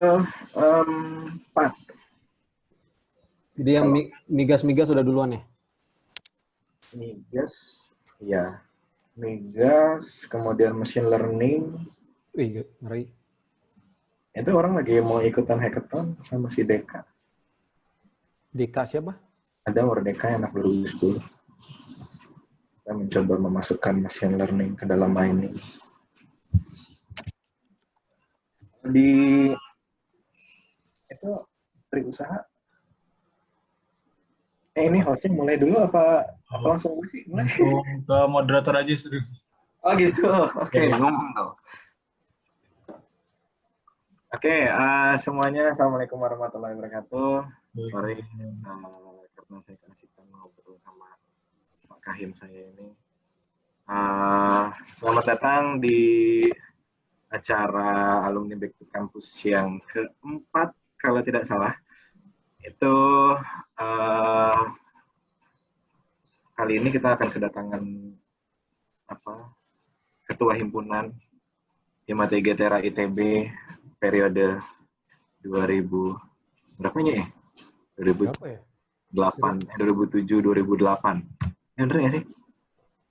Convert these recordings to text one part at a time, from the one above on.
4. Jadi yang migas udah duluan ya? Migas, ya. Migas, kemudian machine learning. Wih, ngeri. Itu orang lagi mau ikutan hackathon sama si Deka. Deka siapa? Ada Merdeka anak 2010. Kita mencoba memasukkan machine learning ke dalam mining. Di itu dari usaha. Ini hosting mulai dulu apa langsung gue sih? Langsung ke moderator aja seru. Oh gitu, oke. Ngomong dong. Oke, semuanya Assalamualaikum warahmatullahi wabarakatuh. Sorry, karena saya kasihkan ngobrol sama Pak Kahim saya ini. Selamat datang di acara Alumni Back to Campus yang keempat, kalau tidak salah. Itu kali ini kita akan kedatangan Ketua Himpunan Himatega Tera ITB periode 2000 berapanya ya? 2008, 2007, 2008. Bener nggak sih?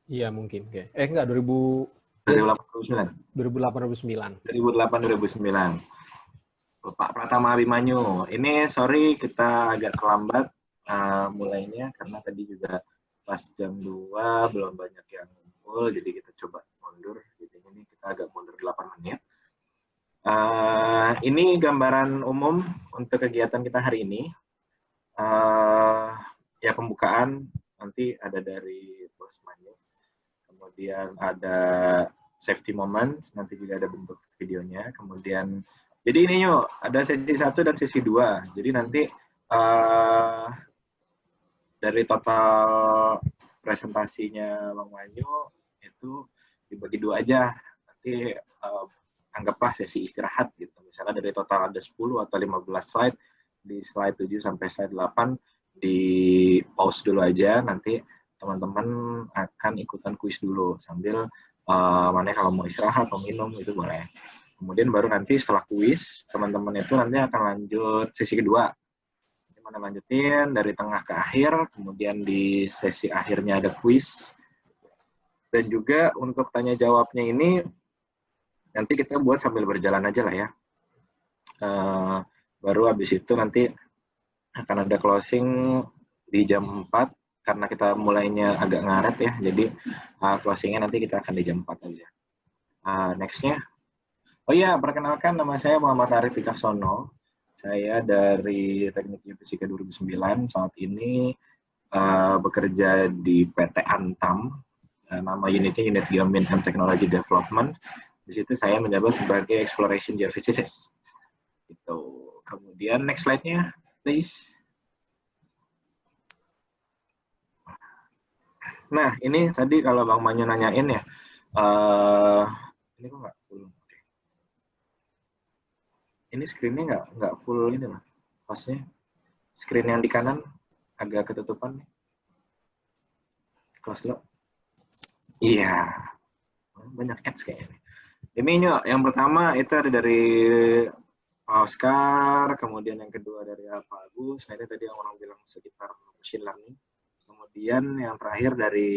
Iya mungkin. Enggak, 2008, 2009. 2008, 2009. Pak Pratama Abimanyu. Ini sorry kita agak terlambat mulainya karena tadi juga pas jam 2 belum banyak yang ngumpul, jadi kita coba mundur. Jadi ini kita agak mundur 8 menit. Ini gambaran umum untuk kegiatan kita hari ini. Ya pembukaan nanti ada dari Bos Manyu, kemudian ada safety moment, nanti juga ada bentuk videonya. Kemudian, jadi ini yuk ada sesi 1 dan sesi 2. Jadi nanti dari total presentasinya Bang Manyu itu dibagi 2 aja. Nanti anggaplah sesi istirahat gitu. Misalnya dari total ada 10 atau 15 slide, di slide 7 sampai slide 8 di pause dulu aja, nanti teman-teman akan ikutan kuis dulu sambil mana kalau mau istirahat atau minum itu boleh. Kemudian baru nanti setelah kuis, teman-teman itu nanti akan lanjut sesi kedua. Mana lanjutin dari tengah ke akhir, kemudian di sesi akhirnya ada kuis. Dan juga untuk tanya jawabnya ini nanti kita buat sambil berjalan aja lah ya. Baru habis itu nanti akan ada closing di jam 4 karena kita mulainya agak ngaret ya. Jadi closingnya nanti kita akan di jam 4 aja. Next-nya. Oh iya, perkenalkan nama saya Muhammad Arif Wicaksono. Saya dari Teknik Geofisika 2009. Saat ini bekerja di PT Antam. Nama unitnya Unit Geomin and Technology Development. Di situ saya menjabat sebagai Exploration Geophysicist. Gitu. Kemudian next slide-nya, please. Nah, ini tadi kalau Bang Manyu nanyain ya, ini kok nggak full? Ini screen-nya nggak full ini lah, hostnya. Screen yang di kanan agak ketutupan nih. Close dulu. Iya, banyak ads kayaknya. Ini yang pertama itu ada dari Oscar, kemudian yang kedua dari Pak Agus. Nah, ini tadi yang orang bilang sekitar machine learning. Kemudian yang terakhir dari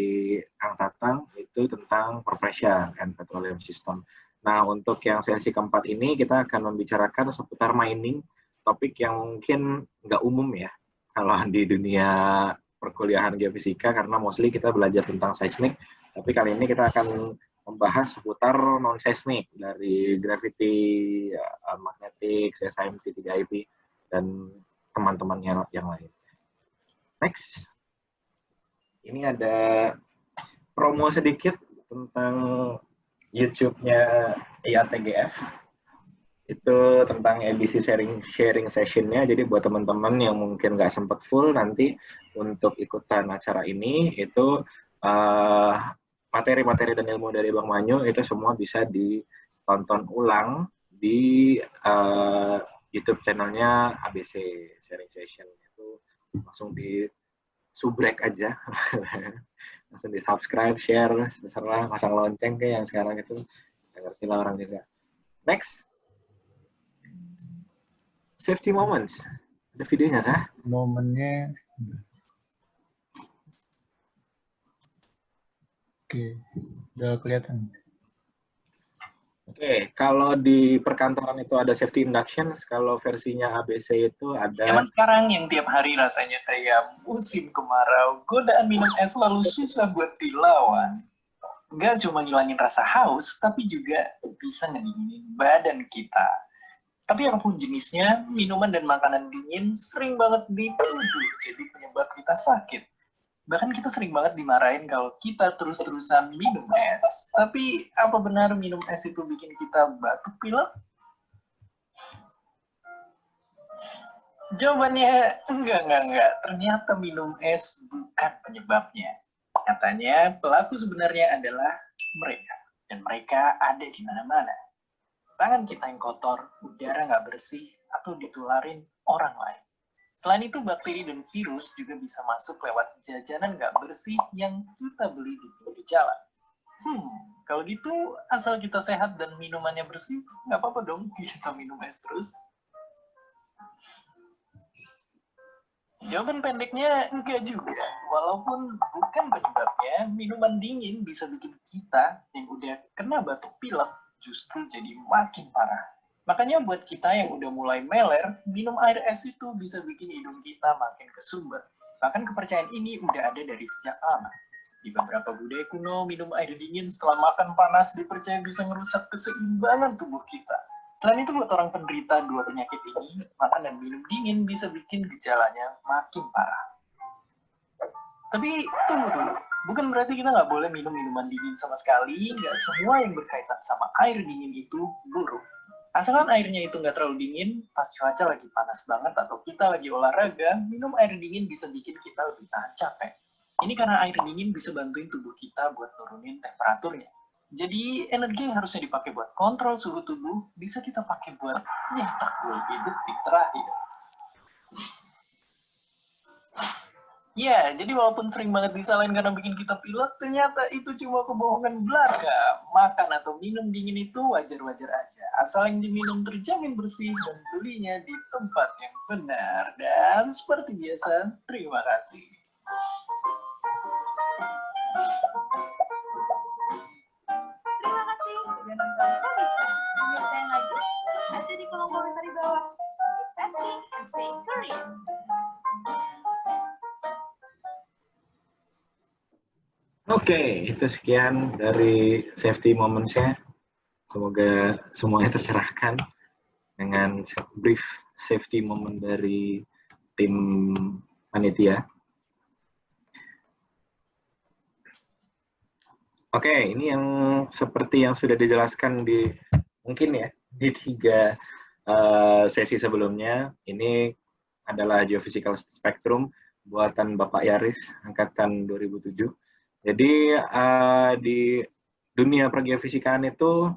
Kang Tatang itu tentang pressure and petroleum system. Nah, untuk yang sesi keempat ini kita akan membicarakan seputar mining, topik yang mungkin nggak umum ya kalau di dunia perkuliahan geofisika karena mostly kita belajar tentang seismik, tapi kali ini kita akan membahas seputar non-seismik dari gravity, magnetic, SIMT, 3IP, dan teman-teman yang lain. Next. Ini ada promo sedikit tentang YouTube-nya IATGF. Itu tentang edisi sharing session-nya. Jadi buat teman-teman yang mungkin nggak sempat full nanti untuk ikutan acara ini, itu materi-materi dan ilmu dari Bang Manyu itu semua bisa ditonton ulang di YouTube channelnya ABC Sharing Session. Itu langsung di subrek aja, langsung di subscribe, share, terserah, pasang lonceng kayak yang sekarang itu, nggak ngerti lah orang juga. Next. Safety moments. Ada videonya kah? Momennya. Oke, udah kelihatan. Oke, kalau di perkantoran itu ada safety induction, kalau versinya ABC itu ada. Zaman sekarang yang tiap hari rasanya kayak musim kemarau, godaan minum es selalu susah buat dilawan. Nggak cuma ngilangin rasa haus, tapi juga bisa ngedinginin badan kita. Tapi apapun jenisnya, minuman dan makanan dingin sering banget dituduh jadi penyebab kita sakit. Bahkan kita sering banget dimarahin kalau kita terus-terusan minum es. Tapi apa benar minum es itu bikin kita batuk pilek? Jawabannya enggak. Ternyata minum es bukan penyebabnya. Katanya pelaku sebenarnya adalah mereka. Dan mereka ada di mana-mana. Tangan kita yang kotor, udara nggak bersih, atau ditularin orang lain. Selain itu, bakteri dan virus juga bisa masuk lewat jajanan nggak bersih yang kita beli di pinggir jalan. Kalau gitu, asal kita sehat dan minumannya bersih, nggak apa-apa dong kita minum es terus. Jawaban pendeknya enggak juga. Walaupun bukan penyebabnya, minuman dingin bisa bikin kita yang udah kena batuk pilek justru jadi makin parah. Makanya buat kita yang udah mulai meler, minum air es itu bisa bikin hidung kita makin kesumbat. Bahkan kepercayaan ini udah ada dari sejak lama. Di beberapa budaya kuno, minum air dingin setelah makan panas dipercaya bisa merusak keseimbangan tubuh kita. Selain itu, buat orang penderita dua penyakit ini, makan dan minum dingin bisa bikin gejalanya makin parah. Tapi tunggu dulu, bukan berarti kita nggak boleh minum minuman dingin sama sekali. Nggak semua yang berkaitan sama air dingin itu buruk. Asalkan airnya itu nggak terlalu dingin, pas cuaca lagi panas banget atau kita lagi olahraga, minum air dingin bisa bikin kita lebih tahan capek. Ini karena air dingin bisa bantuin tubuh kita buat turunin temperaturnya. Jadi energi yang harusnya dipakai buat kontrol suhu tubuh, bisa kita pakai buat nyetak gol di detik terakhir. Ya, jadi walaupun sering banget disalahin karena bikin kita pilek, ternyata itu cuma kebohongan belaka. Makan atau minum dingin itu wajar-wajar aja. Asal yang diminum terjamin bersih dan belinya di tempat yang benar. Dan seperti biasa, terima kasih. Terima kasih sudah nonton Kabisa. Biasain lagi, aja di kolom komentar di bawah. Keep asking and stay curious. Oke, itu sekian dari safety moments-nya. Semoga semuanya tercerahkan dengan brief safety moment dari tim panitia. Oke, ini yang seperti yang sudah dijelaskan di mungkin ya di 3 sesi sebelumnya. Ini adalah Geophysical Spectrum buatan Bapak Yaris angkatan 2007. Jadi di dunia pergeofisikaan itu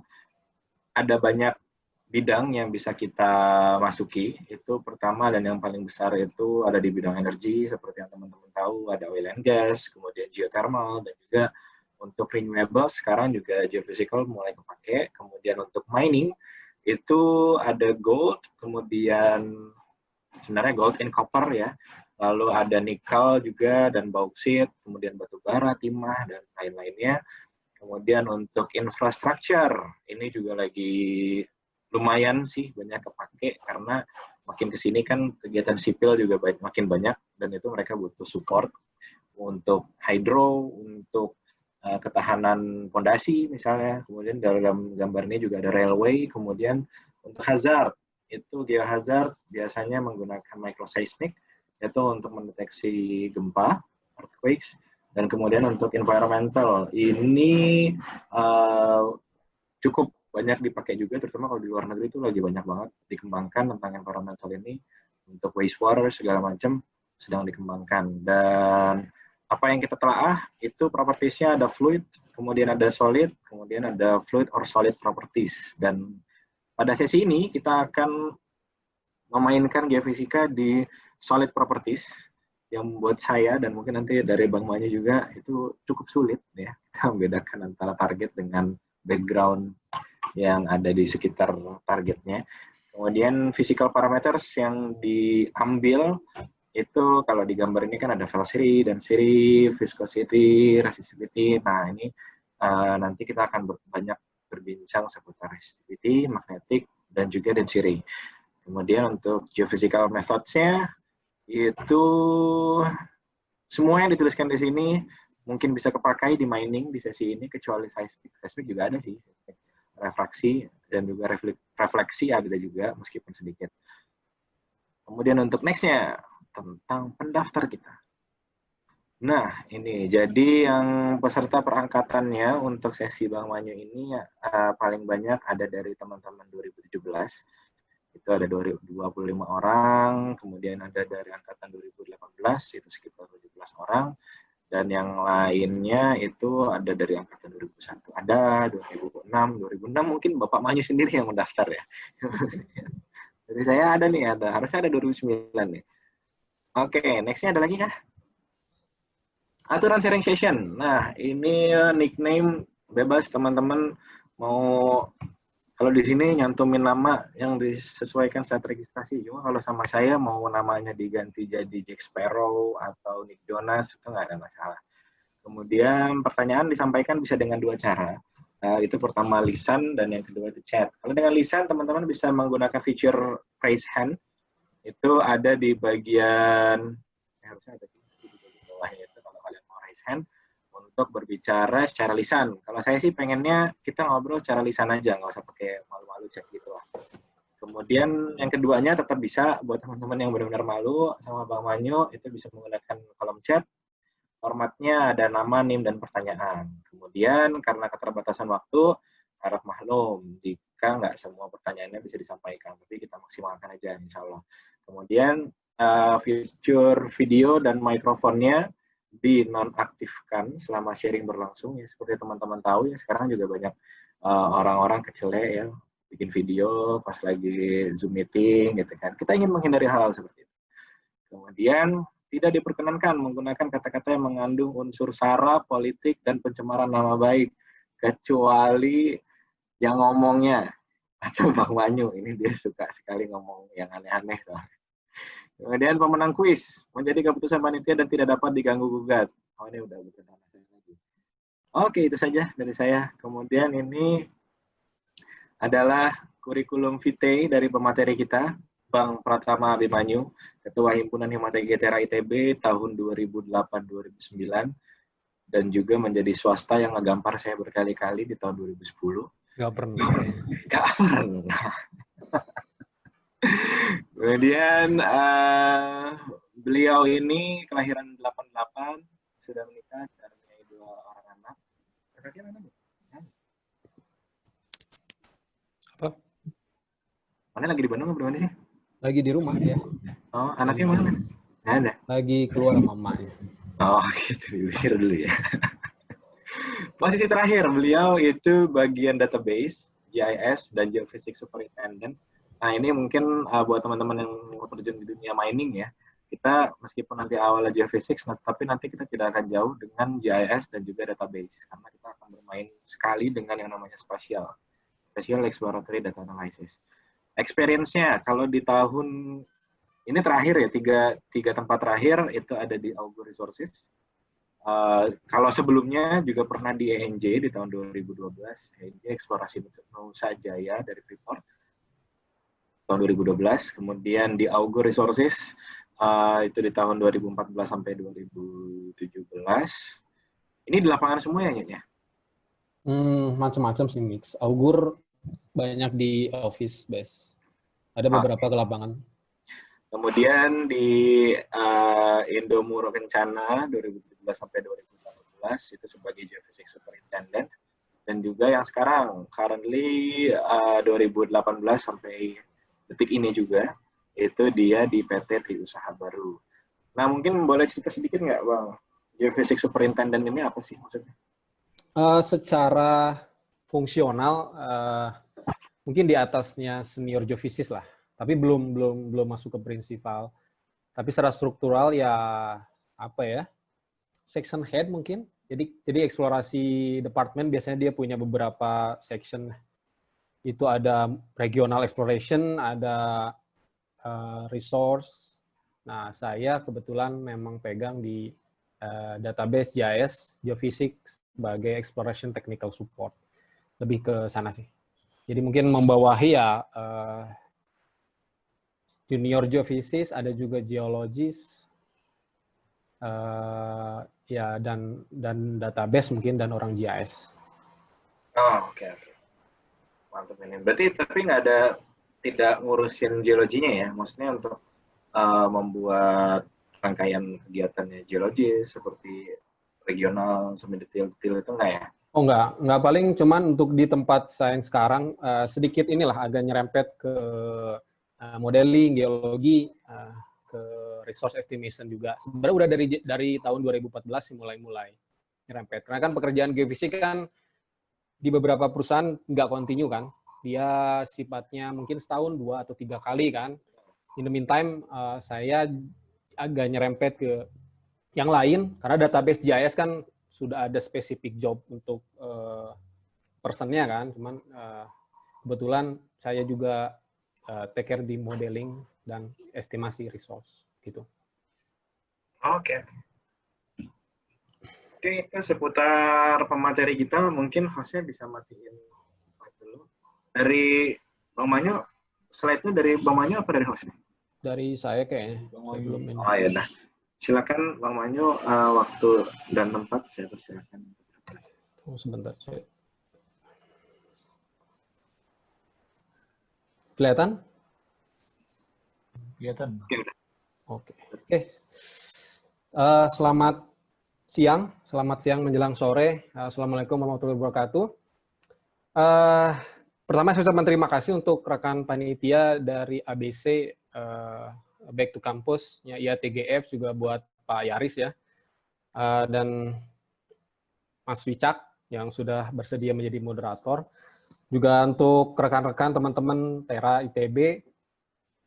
ada banyak bidang yang bisa kita masuki. Itu pertama dan yang paling besar itu ada di bidang energi, seperti yang teman-teman tahu, ada oil and gas, kemudian geothermal, dan juga untuk renewable sekarang juga geophysical mulai kepake. Kemudian untuk mining itu ada gold, kemudian sebenarnya gold and copper ya. Lalu ada nikel juga dan bauksit, kemudian batu bara, timah, dan lain-lainnya. Kemudian untuk infrastruktur, ini juga lagi lumayan sih banyak kepake, karena makin kesini kan kegiatan sipil juga makin banyak, dan itu mereka butuh support untuk hydro, untuk ketahanan fondasi misalnya. Kemudian dalam gambar ini juga ada railway, kemudian untuk hazard, itu geohazard biasanya menggunakan microseismic, yaitu untuk mendeteksi gempa, earthquakes, dan kemudian untuk environmental. Ini cukup banyak dipakai juga, terutama kalau di luar negeri itu lagi banyak banget dikembangkan tentang environmental ini. Untuk wastewater segala macam sedang dikembangkan. Dan apa yang kita telaah itu propertiesnya ada fluid, kemudian ada solid, kemudian ada fluid or solid properties. Dan pada sesi ini kita akan memainkan geofisika di solid properties yang buat saya dan mungkin nanti dari Bang Manya juga itu cukup sulit ya, kita membedakan antara target dengan background yang ada di sekitar targetnya. Kemudian physical parameters yang diambil itu kalau di gambar ini kan ada velocity, density, viscosity, resistivity. Nah, ini nanti kita akan banyak berbincang seputar resistivity, magnetic, dan juga density. Kemudian untuk geophysical methods-nya itu semua yang dituliskan di sini mungkin bisa kepakai di mining di sesi ini, kecuali seismic. Seismic juga ada sih, refraksi dan juga refleksi ada juga meskipun sedikit. Kemudian untuk next-nya tentang pendaftar kita. Nah, ini jadi yang peserta perangkatannya untuk sesi Bang Manyu ini paling banyak ada dari teman-teman 2017. Itu ada 25 orang, kemudian ada dari angkatan 2018 itu sekitar 17 orang. Dan yang lainnya itu ada dari angkatan 2001, ada 2006 mungkin Bapak Manyu sendiri yang mendaftar ya. Jadi saya ada nih, harusnya ada 2009 nih. Oke, next-nya ada lagi kah? Aturan sharing session. Nah, ini nickname bebas teman-teman mau, kalau di sini nyantumin nama yang disesuaikan saat registrasi. Cuma kalau sama saya mau namanya diganti jadi Jack Sparrow atau Nick Jonas itu nggak ada masalah. Kemudian pertanyaan disampaikan bisa dengan dua cara. Itu pertama lisan dan yang kedua itu chat. Kalau dengan lisan teman-teman bisa menggunakan feature raise hand. Itu ada di bagian harusnya ada di bawahnya itu kalau kalian mau raise hand untuk berbicara secara lisan. Kalau saya sih pengennya kita ngobrol secara lisan aja, nggak usah pakai malu-malu chat gitu lah. Kemudian yang keduanya tetap bisa buat teman-teman yang benar-benar malu sama Bang Manyu, itu bisa menggunakan kolom chat. Formatnya ada nama, NIM, dan pertanyaan. Kemudian karena keterbatasan waktu, harap maklum jika nggak semua pertanyaannya bisa disampaikan, tapi kita maksimalkan aja insya Allah. Kemudian fitur video dan mikrofonnya dinonaktifkan selama sharing berlangsung ya, seperti teman-teman tahu ya, sekarang juga banyak orang-orang kecele ya bikin video pas lagi Zoom meeting gitu kan. Kita ingin menghindari hal seperti itu. Kemudian tidak diperkenankan menggunakan kata-kata yang mengandung unsur sara, politik, dan pencemaran nama baik, kecuali yang ngomongnya atau Bang Manyu. Ini dia suka sekali ngomong yang aneh-aneh. Kemudian pemenang kuis menjadi keputusan panitia dan tidak dapat diganggu-gugat. Oh, ini udah betul lagi. Oke, itu saja dari saya. Kemudian ini adalah kurikulum vitae dari pemateri kita, Bang Pratama Abimanyu, Ketua Himpunan Himata Getera ITB tahun 2008-2009, dan juga menjadi swasta yang ngegampar saya berkali-kali di tahun 2010. Nggak pernah. Nggak pernah. Kemudian beliau ini kelahiran 88, sudah menikah dan mempunyai 2 orang anak. Kakaknya mana, Bu? Apa? Mana lagi di Bandung apa di mana sih? Lagi di rumah ya. Oh, anaknya mana? Nggak ada. Lagi keluar sama mamanya. Oh, gitu. Diusir dulu ya. Posisi terakhir, beliau itu bagian database, GIS, dan Geophysics Superintendent. Nah, ini mungkin buat teman-teman yang mau terjun di dunia mining ya, kita meskipun nanti awalnya geophysics, tapi nanti kita tidak akan jauh dengan GIS dan juga database, karena kita akan bermain sekali dengan yang namanya spatial exploratory data analysis. Experience-nya, kalau di tahun ini terakhir ya, tiga tempat terakhir itu ada di Augur Resources. Kalau sebelumnya juga pernah di ENJ di tahun 2012, ENJ Eksplorasi Nusa Jaya dari Freeport, tahun 2012, kemudian di Augur Resources itu di tahun 2014 sampai 2017. Ini di lapangan semua ya? Macam-macam sih mix. Augur banyak di office base. Ada beberapa ke lapangan. Kemudian di Indomuro Kencana 2017 sampai 2018 itu sebagai Geophysics Superintendent, dan juga yang sekarang currently 2018 sampai detik ini juga itu dia di PT Triusaha Baru. Nah, mungkin boleh cerita sedikit nggak, Bang? Geophysics Superintendent ini apa sih maksudnya? Secara fungsional mungkin di atasnya senior geofisis lah, tapi belum masuk ke prinsipal. Tapi secara struktural ya apa ya, section head mungkin. Jadi eksplorasi departemen biasanya dia punya beberapa section. Itu ada regional exploration, ada resource. Nah, saya kebetulan memang pegang di database GIS, Geophysics, sebagai exploration technical support. Lebih ke sana sih. Jadi mungkin membawahi ya junior geophysics, ada juga geologis, ya dan database mungkin dan orang GIS. Oh, oke. Mantap ini. Berarti tapi tidak ngurusin geologinya ya? Maksudnya untuk membuat rangkaian kegiatannya geologis seperti regional sampai detail-detail itu enggak ya? Oh enggak paling cuman untuk di tempat saya sekarang sedikit inilah agak nyerempet ke modeling, geologi, ke resource estimation juga. Sebenarnya udah dari tahun 2014 sih mulai nyerempet. Karena kan pekerjaan geofisik kan di beberapa perusahaan nggak kontinu kan. Dia sifatnya mungkin setahun 2 atau 3 kali kan. In the meantime, saya agak nyerempet ke yang lain, karena database GIS kan sudah ada spesifik job untuk personnya kan. Cuman kebetulan saya juga take care di modeling dan estimasi resource gitu. Oke. Oke, itu seputar pemateri kita. Mungkin hostnya bisa matiin dulu. Dari Bang Manyo, slide-nya dari Bang Manyo apa dari hostnya? Dari saya kayaknya. Saya belum ini. Oh ya dah. Silakan Bang Manyo, waktu dan tempat saya persilakan. Oh, sebentar saya. Kelihatan? Kelihatan. Oke. Selamat siang menjelang sore. Assalamualaikum warahmatullahi wabarakatuh. Pertama saya ucapkan terima kasih untuk rekan panitia dari ABC Back to Campus-nya IATGF, juga buat Pak Yaris ya, dan Mas Wicak yang sudah bersedia menjadi moderator. Juga untuk rekan-rekan teman-teman Tera ITB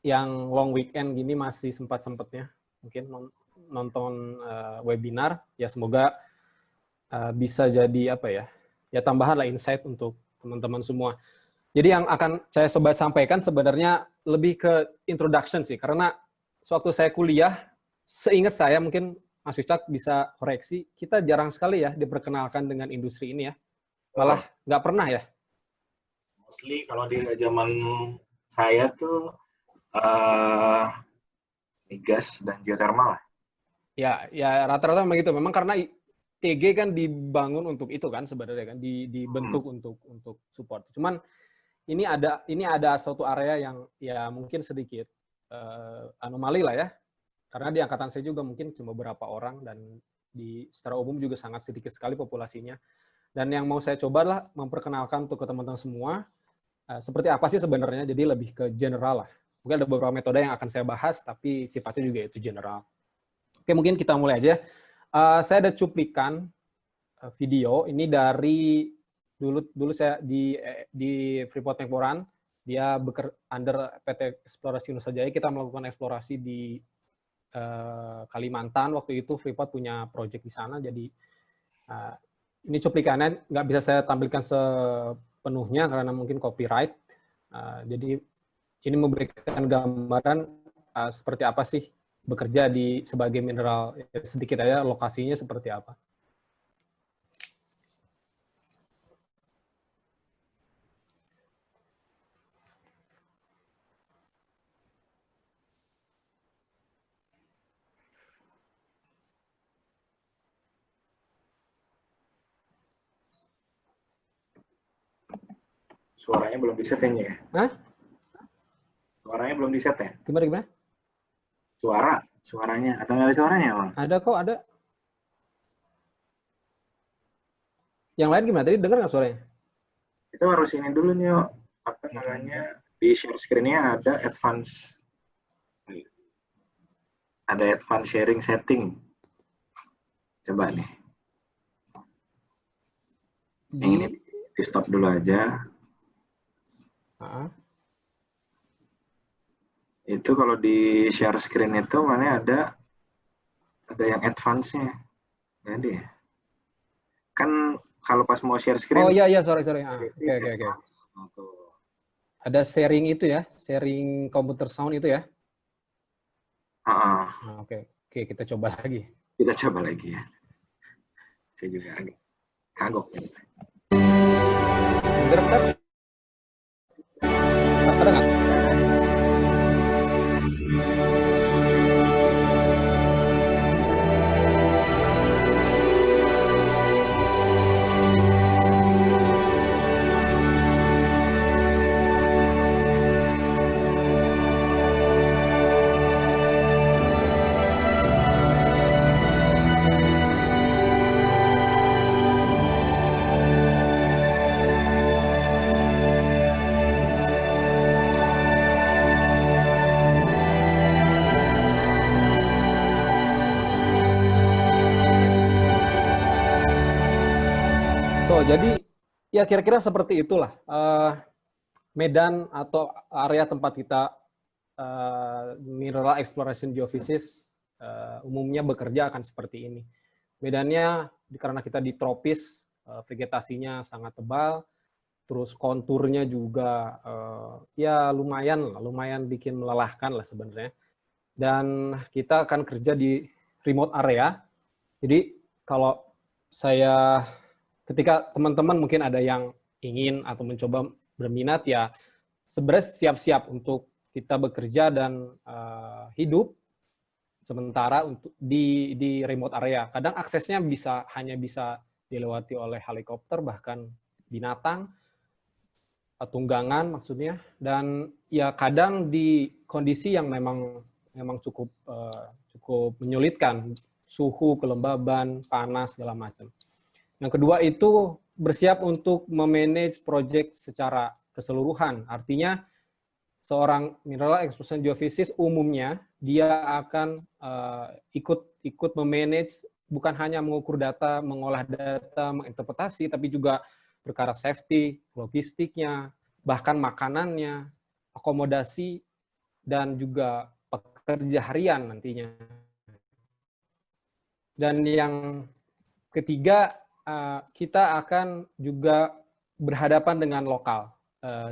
yang long weekend gini masih sempat-sempatnya mungkin nonton webinar, ya semoga bisa jadi apa ya tambahan lah insight untuk teman-teman semua. Jadi yang akan saya coba sampaikan sebenarnya lebih ke introduction sih, karena sewaktu saya kuliah, seingat saya mungkin Mas Wicak bisa koreksi, kita jarang sekali ya diperkenalkan dengan industri ini ya, malah nggak pernah ya. Mostly kalau di zaman saya tuh migas dan geothermal. Ya rata-rata memang gitu. Memang karena TG kan dibangun untuk itu kan sebenarnya kan, dibentuk untuk support. Cuman ini ada suatu area yang ya mungkin sedikit anomali lah ya. Karena di angkatan saya juga mungkin cuma beberapa orang, dan secara umum juga sangat sedikit sekali populasinya. Dan yang mau saya coba adalah memperkenalkan untuk ke teman-teman semua seperti apa sih sebenarnya. Jadi lebih ke general lah. Mungkin ada beberapa metode yang akan saya bahas, tapi sifatnya juga itu general. Oke, mungkin kita mulai aja. Saya ada cuplikan video ini dari dulu saya di Freeport McMoran. Dia under PT Eksplorasi Nusa Jaya. Kita melakukan eksplorasi di Kalimantan. Waktu itu Freeport punya proyek di sana. Jadi ini cuplikannya nggak bisa saya tampilkan sepenuhnya karena mungkin copyright. Jadi ini memberikan gambaran seperti apa sih bekerja sebagai mineral, sedikit aja lokasinya seperti apa. Suaranya belum di-set ya? Hah? Suaranya belum di-set ya? Gimana? Suaranya, atau nggak ada suaranya, Bang? Ada kok, ada. Yang lain gimana? Tadi dengar nggak suaranya? Kita harus ini dulu nih, apa namanya, di share screen-nya ada advance sharing setting. Coba nih. Yang ini di stop dulu aja. Itu kalau di share screen itu mana ada yang advance-nya. Jadi kan kalau pas mau share screen. Oh iya, sorry. Oke. ada sharing itu ya, sharing computer sound itu ya. Ah, Nah, oke, kita coba lagi. kita coba lagi ya. Saya juga agak kagok. Gerak, Tat? Ada nggak? So, jadi ya kira-kira seperti itulah medan atau area tempat kita mineral exploration geophysics umumnya bekerja akan seperti ini. Medannya karena kita di tropis, vegetasinya sangat tebal, terus konturnya juga ya lumayan bikin melelahkan lah sebenarnya. Dan kita akan kerja di remote area. Jadi kalau saya ketika teman-teman mungkin ada yang ingin atau mencoba berminat, ya sebenarnya siap-siap untuk kita bekerja dan hidup sementara untuk di remote area. Kadang aksesnya hanya bisa dilewati oleh helikopter, bahkan binatang, tunggangan maksudnya, dan ya kadang di kondisi yang memang cukup menyulitkan, suhu, kelembaban, panas, segala macam. Yang kedua itu bersiap untuk memanage project secara keseluruhan. Artinya seorang mineral exploration geophysics umumnya dia akan ikut memanage, bukan hanya mengukur data, mengolah data, menginterpretasi, tapi juga perkara safety, logistiknya, bahkan makanannya, akomodasi, dan juga pekerja harian nantinya. Dan yang ketiga, kita akan juga berhadapan dengan lokal,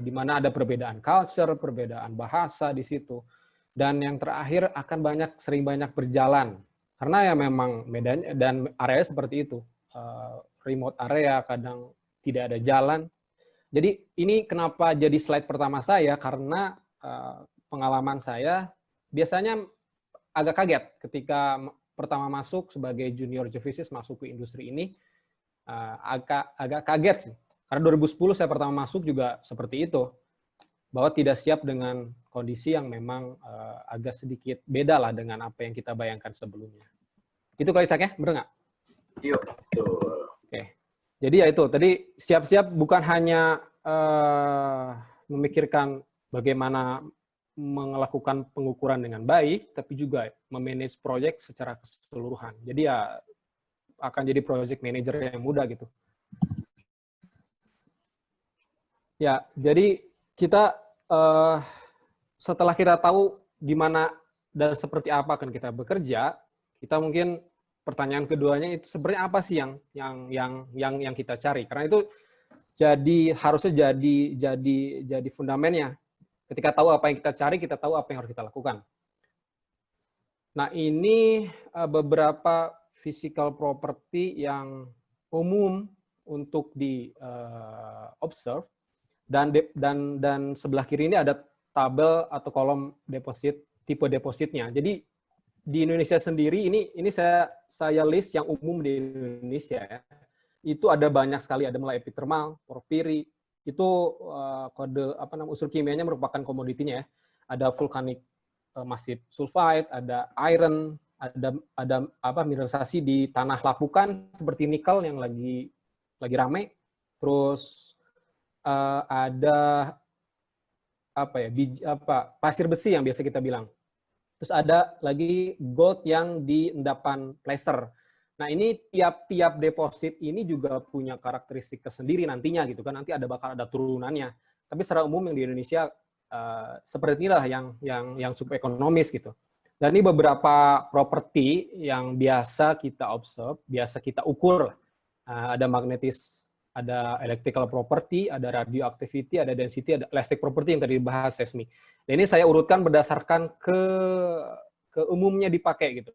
di mana ada perbedaan culture, perbedaan bahasa di situ. Dan yang terakhir akan sering banyak berjalan, karena ya memang medannya dan area seperti itu, remote area, kadang tidak ada jalan. Jadi ini kenapa jadi slide pertama saya, karena pengalaman saya biasanya agak kaget ketika pertama masuk sebagai junior geophysics masuk ke industri ini. Agak kaget sih, karena 2010 saya pertama masuk juga seperti itu, bahwa tidak siap dengan kondisi yang memang agak sedikit beda lah dengan apa yang kita bayangkan sebelumnya. Itu kali Cak ya, bener nggak? Yuk, betul. Oke, jadi ya itu tadi, siap-siap bukan hanya memikirkan bagaimana melakukan pengukuran dengan baik, tapi juga memanage proyek secara keseluruhan. Jadi ya akan jadi project manager yang mudah gitu. Ya, jadi kita setelah kita tahu di mana dan seperti apa akan kita bekerja, kita mungkin pertanyaan keduanya itu sebenarnya apa sih yang kita cari? Karena itu harusnya jadi fundamennya. Ketika tahu apa yang kita cari, kita tahu apa yang harus kita lakukan. Nah, ini beberapa physical property yang umum untuk di observe, dan sebelah kiri ini ada tabel atau kolom deposit, tipe depositnya. Jadi di Indonesia sendiri ini saya list yang umum di Indonesia ya. Itu ada banyak sekali, ada mulai epithermal, porphyry, itu kode unsur kimianya merupakan komoditinya ya. Ada vulkanik massive sulfide, ada iron, ada mineralisasi di tanah lapukan seperti nikel yang lagi rame, terus ada pasir besi yang biasa kita bilang, terus ada lagi gold yang di endapan placer. Nah ini tiap deposit ini juga punya karakteristik tersendiri nantinya gitu kan, nanti bakal ada turunannya. Tapi secara umum yang di Indonesia seperti inilah yang cukup ekonomis gitu. Dan ini beberapa properti yang biasa kita observe, biasa kita ukur. Ada magnetis ada electrical property, ada radioactivity, ada density, ada elastic property yang tadi dibahas Sesmi. Dan ini saya urutkan berdasarkan ke umumnya dipakai gitu.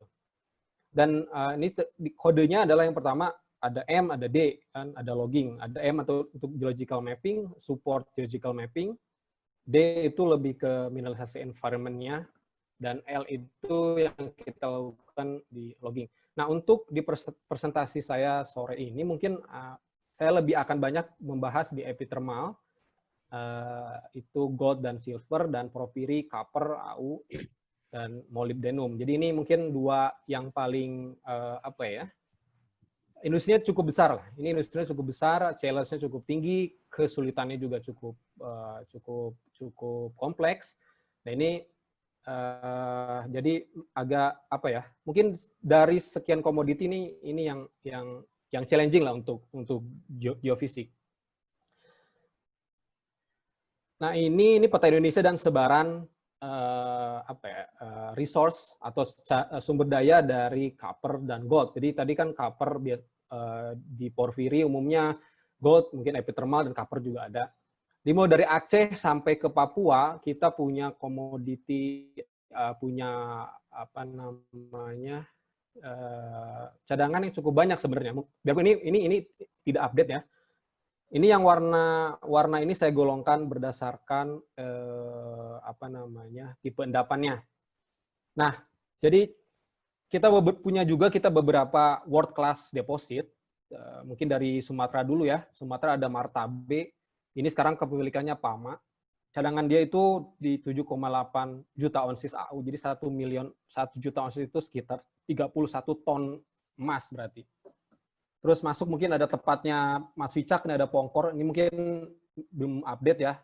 Dan ini kodenya adalah yang pertama ada M, ada D, kan, ada logging, ada M atau untuk geological mapping, support geological mapping, D itu lebih ke mineralisasi environment-nya, dan L itu yang kita lakukan di logging. Nah, untuk di presentasi saya sore ini mungkin saya lebih akan banyak membahas di epithermal, itu gold dan silver, dan porphyry, copper, AU, dan molybdenum. Jadi ini mungkin dua yang paling apa ya? Industrinya cukup besar lah. Ini industrinya cukup besar, challenge-nya cukup tinggi, kesulitannya juga cukup kompleks. Nah ini jadi agak apa ya? Mungkin dari sekian komoditi ini yang challenging lah untuk geofisik. Nah ini peta Indonesia dan sebaran resource atau sumber daya dari copper dan gold. Jadi tadi kan copper di porphyry umumnya, gold mungkin epithermal dan copper juga ada. Dimulai dari Aceh sampai ke Papua kita punya komoditi, punya apa namanya cadangan yang cukup banyak sebenarnya. Biarpun ini tidak update ya. Ini yang warna ini saya golongkan berdasarkan apa namanya tipe endapannya. Nah, jadi kita punya juga beberapa world class deposit. Mungkin dari Sumatera dulu ya. Sumatera ada Martabe. Ini sekarang kepemilikannya Pama. Cadangan dia itu di 7,8 juta onsis AU. Jadi 1 juta onsis itu sekitar 31 ton emas berarti. Terus masuk mungkin ada tepatnya Mas Wicak, ini ada Pongkor. Ini mungkin belum update ya.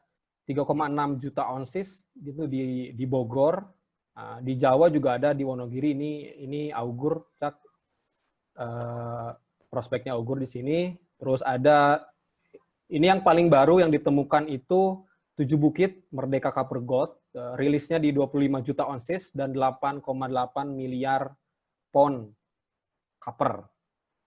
3,6 juta onsis itu di Bogor. Di Jawa juga ada di Wonogiri. Ini Augur, Cak. Prospeknya Augur di sini. Terus ada ini yang paling baru yang ditemukan itu 7 Bukit Merdeka Copper Gold. Rilisnya di 25 juta onsis dan 8,8 miliar pon copper.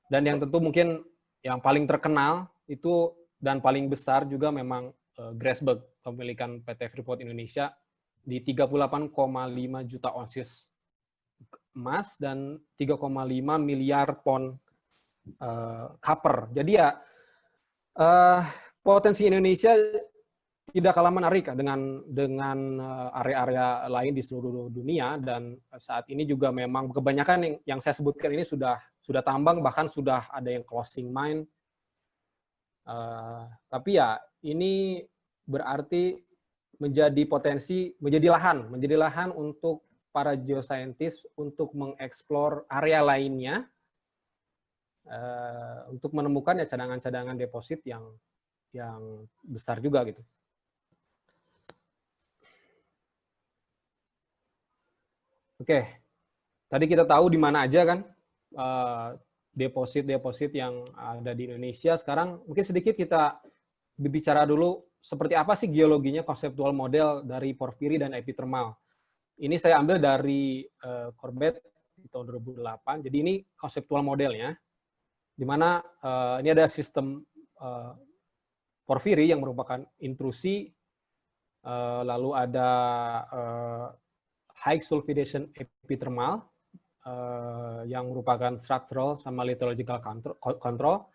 Dan yang tentu mungkin yang paling terkenal itu dan paling besar juga memang Grasberg, pemilikan PT Freeport Indonesia di 38,5 juta onsis emas dan 3,5 miliar pon copper. Jadi ya potensi Indonesia tidak kalah menarik dengan area-area lain di seluruh dunia, dan saat ini juga memang kebanyakan yang saya sebutkan ini sudah tambang, bahkan sudah ada yang closing mine. Tapi ya ini berarti menjadi lahan untuk para geoscientist untuk mengeksplor area lainnya untuk menemukan ya cadangan-cadangan deposit yang besar juga gitu. Oke, tadi kita tahu di mana aja kan deposit-deposit yang ada di Indonesia. Sekarang mungkin sedikit kita berbicara dulu seperti apa sih geologinya, konseptual model dari porphyry dan epithermal. Ini saya ambil dari Corbett di tahun 2008. Jadi ini konseptual modelnya, di mana ini ada sistem porphyry yang merupakan intrusi, lalu ada high sulfidation epithermal yang merupakan structural sama lithological control,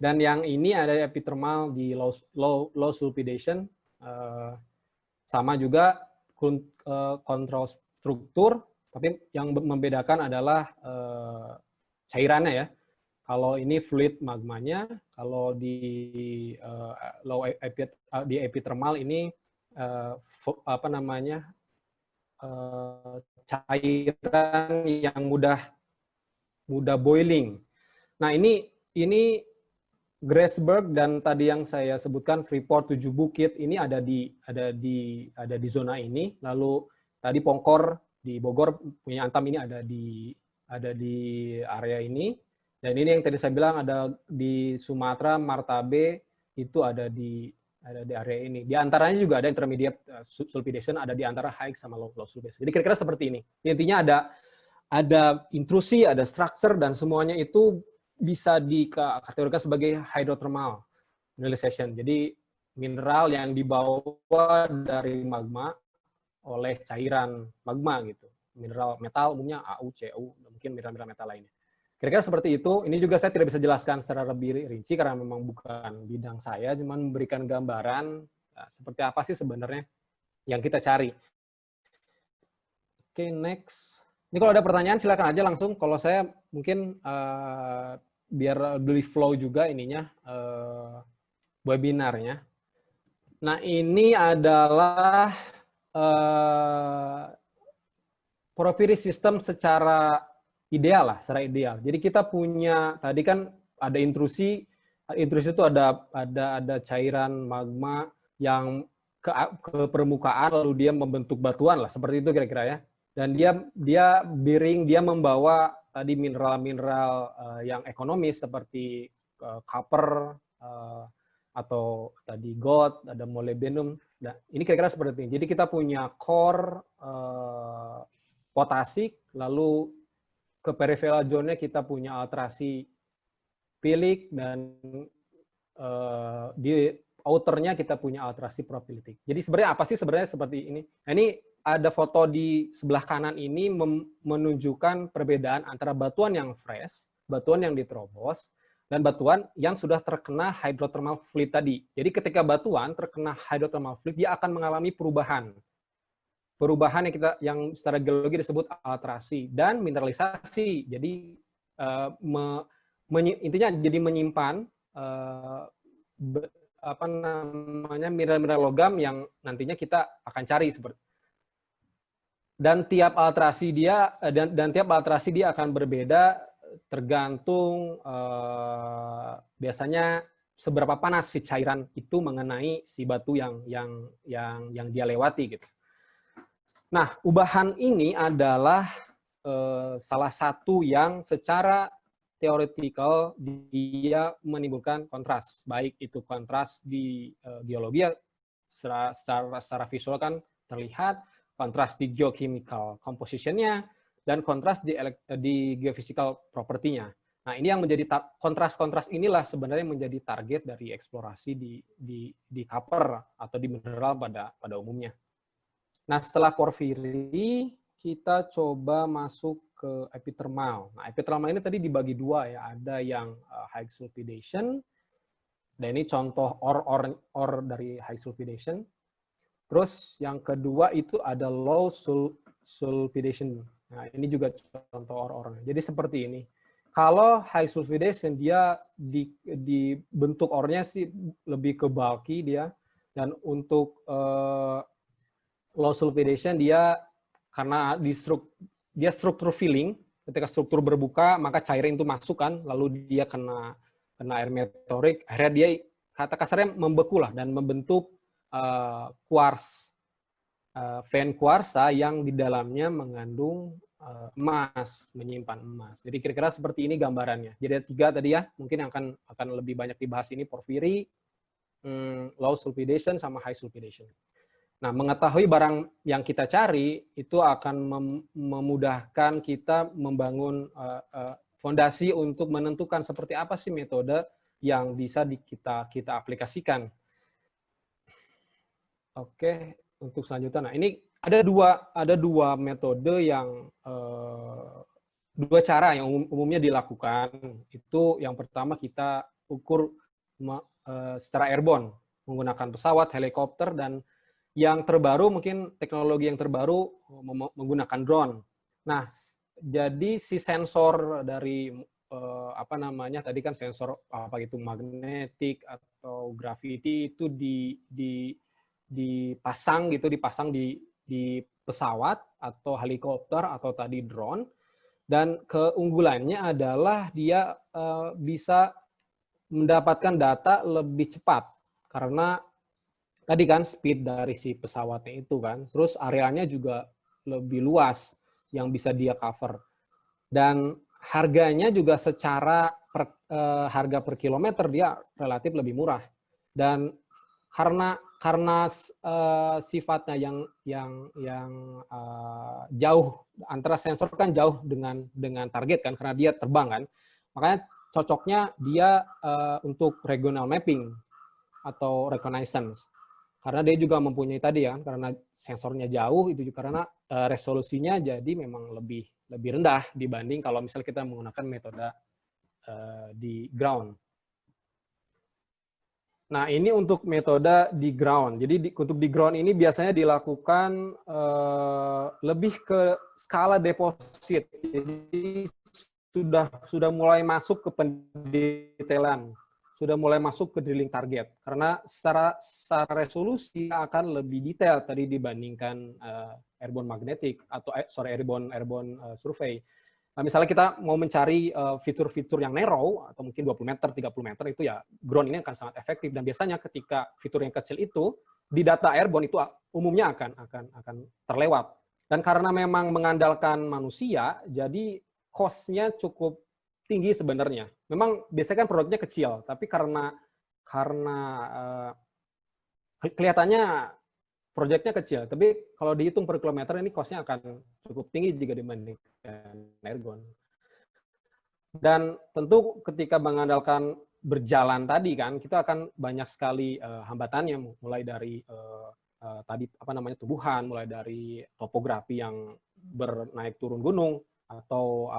dan yang ini ada epithermal di low sulfidation, sama juga kontrol struktur, tapi yang membedakan adalah cairannya ya. Kalau ini fluid magmanya, kalau di epithermal ini apa namanya cairan yang mudah boiling. Nah ini Grasberg dan tadi yang saya sebutkan Freeport 7 Bukit ini ada di zona ini. Lalu tadi Pongkor di Bogor punya Antam ini ada di area ini. Dan ini yang tadi saya bilang ada di Sumatera, Martabe itu ada di area ini. Di antaranya juga ada intermediate sulfidation, ada di antara high sama low sulfidation. Jadi kira-kira seperti ini. Intinya ada intrusi, ada structure, dan semuanya itu bisa dikategorikan sebagai hydrothermal. mineralization. Jadi mineral yang dibawa dari magma oleh cairan magma gitu. Mineral metal umumnya AU, CU, mungkin mineral-mineral metal lainnya. Kira-kira seperti itu. Ini juga saya tidak bisa jelaskan secara lebih rinci karena memang bukan bidang saya, cuman memberikan gambaran seperti apa sih sebenarnya yang kita cari. Oke, next. Ini kalau ada pertanyaan silakan aja langsung. Kalau saya mungkin biar lebih flow juga ininya webinarnya. Nah, ini adalah porphyry system secara ideal lah, secara ideal. Jadi kita punya tadi kan ada intrusi itu ada cairan magma yang ke permukaan lalu dia membentuk batuan lah, seperti itu kira-kira ya. Dan dia membawa tadi mineral-mineral yang ekonomis seperti copper atau tadi gold, ada molybdenum. Nah, ini kira-kira seperti ini. Jadi kita punya core potasik, lalu ke peripheral zone-nya kita punya alterasi pilik, dan di outer-nya kita punya alterasi propylitic. Jadi sebenarnya apa sih sebenarnya seperti ini? Nah, ini ada foto di sebelah kanan ini menunjukkan perbedaan antara batuan yang fresh, batuan yang diterobos, dan batuan yang sudah terkena hydrothermal fluid tadi. Jadi ketika batuan terkena hydrothermal fluid, dia akan mengalami perubahan yang secara geologi disebut alterasi dan mineralisasi. Jadi intinya jadi menyimpan mineral-mineral logam yang nantinya kita akan cari seperti. Dan tiap alterasi dia akan berbeda tergantung biasanya seberapa panas si cairan itu mengenai si batu yang dia lewati gitu. Nah, ubahan ini adalah salah satu yang secara teoretikal dia menimbulkan kontras, baik itu kontras di geologi secara visual kan terlihat, kontras di geochemical composition-nya, dan kontras di geophysical property-nya. Nah, ini yang menjadi kontras-kontras inilah sebenarnya menjadi target dari eksplorasi di copper atau di mineral pada umumnya. Nah, setelah porfiri, kita coba masuk ke epithermal. Nah, epithermal ini tadi dibagi dua ya, ada yang high sulfidation, dan ini contoh ore dari high sulfidation. Terus yang kedua itu ada low sulfidation. Nah, ini juga contoh ore-ore. Jadi seperti ini. Kalau high sulfidation dia di bentuk ore-nya sih lebih ke bulky dia, dan untuk low sulfidation dia karena dia struktur filling, ketika struktur berbuka maka cairan itu masuk kan, lalu dia kena air meteorik, akhirnya dia kata kasarnya membeku lah dan membentuk quartz, vein kuarsa yang di dalamnya mengandung emas, menyimpan emas. Jadi kira-kira seperti ini gambarannya. Jadi ada 3 tadi ya, mungkin yang akan lebih banyak dibahas ini porphyry, low sulfidation sama high sulfidation. Nah, mengetahui barang yang kita cari itu akan memudahkan kita membangun fondasi untuk menentukan seperti apa sih metode yang bisa kita aplikasikan. Oke, untuk selanjutnya. Nah, ini ada dua metode yang dua cara yang umumnya dilakukan. Itu yang pertama kita ukur secara airborne menggunakan pesawat, helikopter, dan yang terbaru mungkin teknologi yang terbaru menggunakan drone. Nah, jadi si sensor dari tadi kan sensor apa gitu magnetik atau gravity itu dipasang di pesawat atau helikopter atau tadi drone, dan keunggulannya adalah dia bisa mendapatkan data lebih cepat karena tadi kan speed dari si pesawatnya itu kan, terus areanya juga lebih luas yang bisa dia cover, dan harganya juga secara harga per kilometer dia relatif lebih murah, dan karena sifatnya yang jauh antara sensor kan jauh dengan target kan karena dia terbang kan, makanya cocoknya dia untuk regional mapping. atau reconnaissance. Karena dia juga mempunyai tadi ya, karena sensornya jauh itu juga karena resolusinya jadi memang lebih rendah dibanding kalau misalnya kita menggunakan metode di ground. Nah, ini untuk metode di ground. Jadi untuk di ground ini biasanya dilakukan lebih ke skala deposit. Jadi sudah mulai masuk ke pendetailan, sudah mulai masuk ke drilling target. Karena secara resolusi akan lebih detail tadi dibandingkan airborne magnetic atau airborne survey. Nah, misalnya kita mau mencari fitur-fitur yang narrow, atau mungkin 20 meter, 30 meter, itu ya ground ini akan sangat efektif. Dan biasanya ketika fitur yang kecil itu, di data airborne itu umumnya akan terlewat. Dan karena memang mengandalkan manusia, jadi cost-nya cukup tinggi sebenarnya. Memang biasanya kan produknya kecil, tapi karena kelihatannya proyeknya kecil, tapi kalau dihitung per kilometer ini cost-nya akan cukup tinggi jika dibandingkan airborne. Dan tentu ketika mengandalkan berjalan tadi kan, kita akan banyak sekali hambatannya, mulai dari tadi tubuhan, mulai dari topografi yang bernaik turun gunung, atau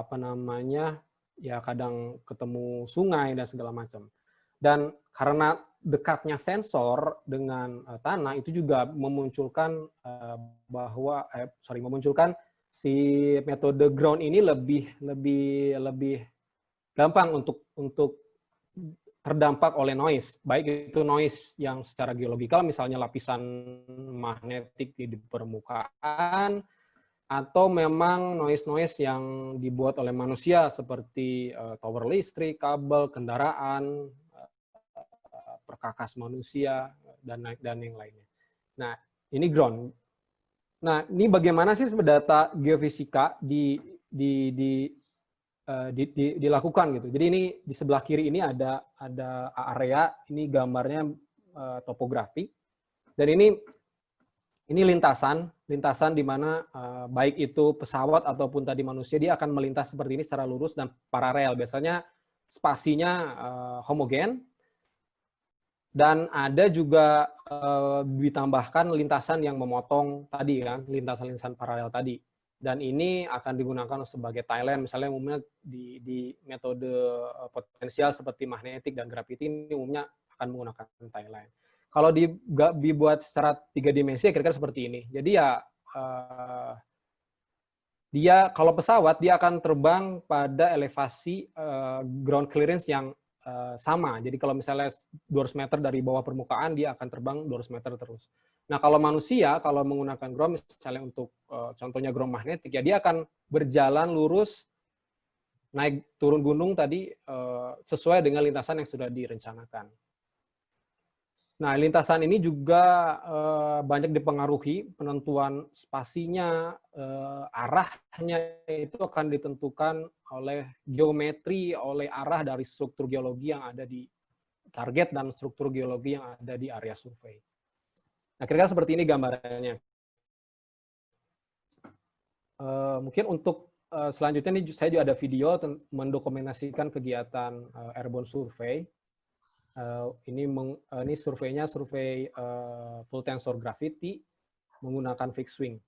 ya kadang ketemu sungai dan segala macam. Dan karena dekatnya sensor dengan tanah itu juga memunculkan memunculkan si metode ground ini lebih gampang untuk terdampak oleh noise, baik itu noise yang secara geologikal misalnya lapisan magnetik di permukaan, atau memang noise yang dibuat oleh manusia seperti tower listrik, kabel, kendaraan, perkakas manusia, dan yang lainnya. Nah, ini ground. Nah, ini bagaimana sih data geofisika dilakukan gitu. Jadi ini di sebelah kiri ini ada area, ini gambarnya topografi, dan ini lintasan di mana baik itu pesawat ataupun tadi manusia, dia akan melintas seperti ini secara lurus dan paralel. Biasanya spasinya homogen. Dan ada juga ditambahkan lintasan yang memotong tadi kan, lintasan-lintasan paralel tadi. Dan ini akan digunakan sebagai tie-line, misalnya umumnya di metode potensial seperti magnetik dan gravity ini umumnya akan menggunakan tie-line. Kalau dibuat secara 3 dimensi kira-kira seperti ini. Jadi ya dia kalau pesawat dia akan terbang pada elevasi ground clearance yang sama. Jadi kalau misalnya 200 meter dari bawah permukaan, dia akan terbang 200 meter terus. Nah, kalau manusia, kalau menggunakan ground, misalnya untuk contohnya ground magnetik, ya dia akan berjalan lurus, naik turun gunung tadi, sesuai dengan lintasan yang sudah direncanakan. Nah, lintasan ini juga banyak dipengaruhi, penentuan spasinya, arahnya itu akan ditentukan oleh geometri, oleh arah dari struktur geologi yang ada di target dan struktur geologi yang ada di area survei. Nah, kira-kira seperti ini gambarannya. Mungkin untuk selanjutnya nih saya juga ada video mendokumentasikan kegiatan airborne survey. Ini surveinya survei full tensor gravity menggunakan fixed wing.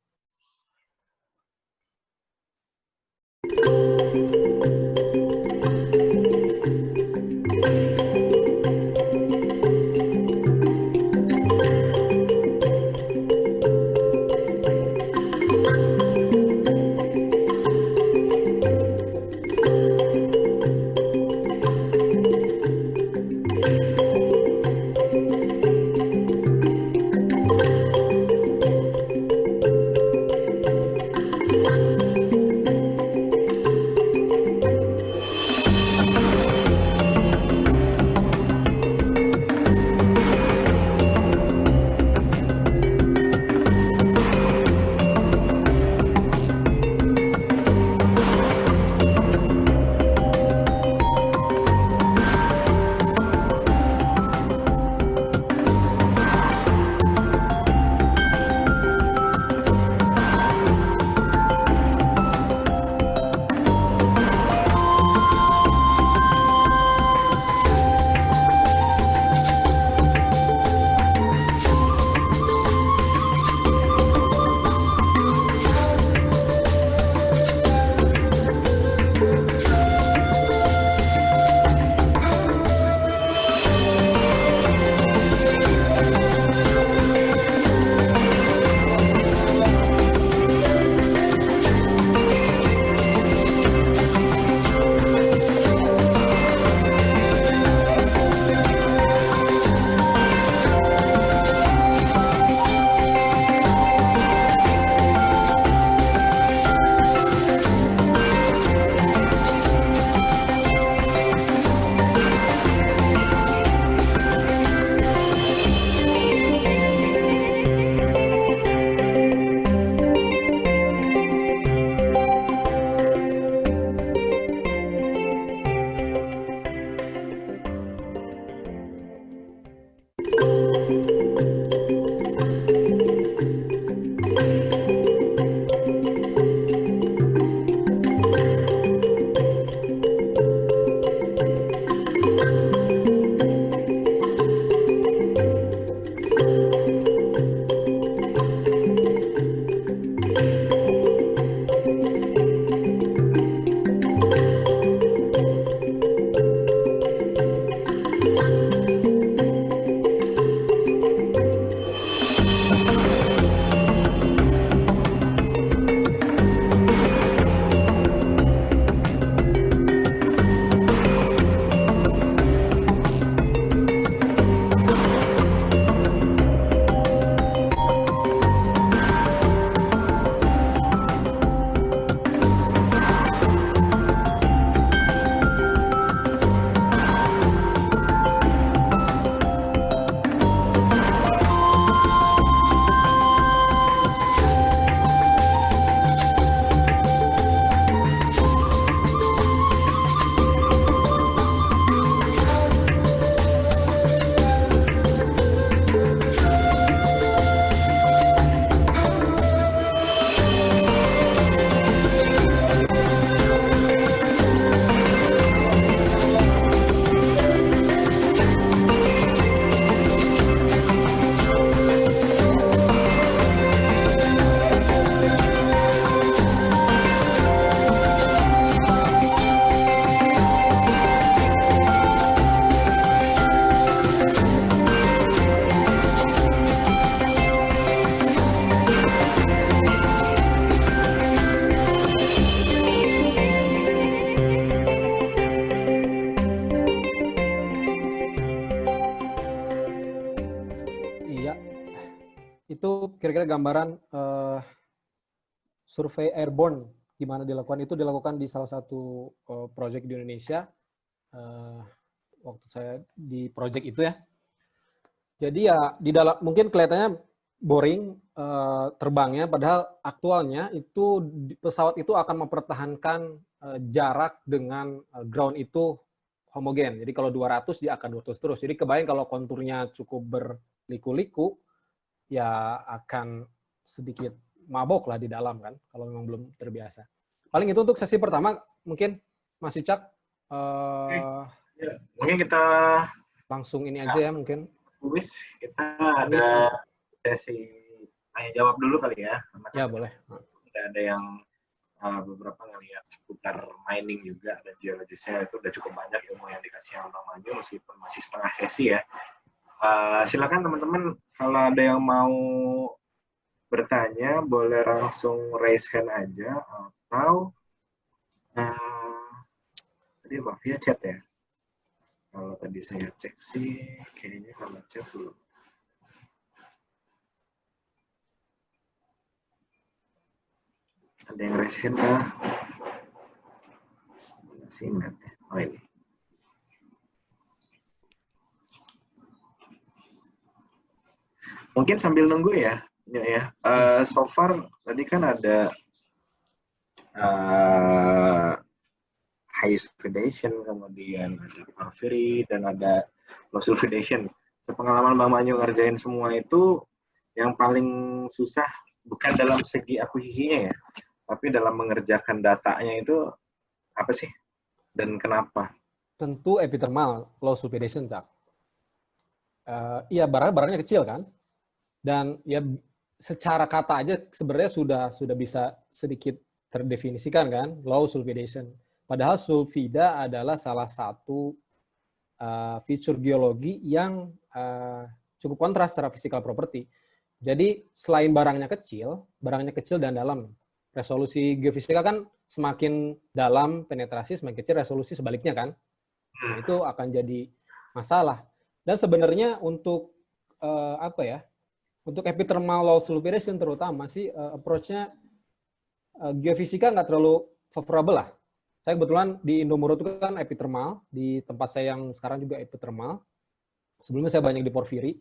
itu kira-kira gambaran survei airborne gimana dilakukan. Itu dilakukan di salah satu project di Indonesia waktu saya di project itu ya. Jadi ya di dalam mungkin kelihatannya boring terbangnya, padahal aktualnya itu pesawat itu akan mempertahankan jarak dengan ground itu homogen. Jadi kalau 200 dia akan 200 terus. Jadi kebayang kalau konturnya cukup berliku-liku, ya akan sedikit mabok lah di dalam kan, kalau memang belum terbiasa. Paling itu untuk sesi pertama, mungkin Mas Wicak, Ya, mungkin kita langsung ini aja ya mungkin. Wis, kita ada sesi tanya jawab dulu kali ya. Ya boleh. Ada yang beberapa ngelihat seputar mining juga dan geologisnya itu udah cukup banyak ilmu yang dikasih sama Bang Manyu meskipun masih setengah sesi ya. Silakan teman-teman kalau ada yang mau bertanya boleh langsung raise hand aja atau tadi via chat ya. Kalau tadi saya cek sih kayaknya kalau chat belum. Ada yang raise hand kah? Masih ingat ya? Oh ini. Mungkin sambil nunggu ya. So far tadi kan ada high sulfidation, kemudian ada porphyry, dan ada low sulfidation. Sepengalaman Bang Manyu ngerjain semua itu, yang paling susah bukan dalam segi akuisisinya ya, tapi dalam mengerjakan datanya itu apa sih? Dan kenapa? Tentu epithermal low sulfidation, Cak. Iya, barangnya kecil kan? Dan ya secara kata aja sebenarnya sudah bisa sedikit terdefinisikan kan, low sulfidation. Padahal sulfida adalah salah satu feature geologi yang cukup kontras secara physical property. Jadi selain barangnya kecil dan dalam. Resolusi geofisika kan semakin dalam penetrasi, semakin kecil resolusi sebaliknya kan. Nah, itu akan jadi masalah. Dan sebenarnya untuk untuk epithermal low sulfidation terutama sih approach-nya geofisika nggak terlalu favorable lah. Saya kebetulan di Indomuro itu kan epithermal, di tempat saya yang sekarang juga epithermal. Sebelumnya saya banyak di porphyry.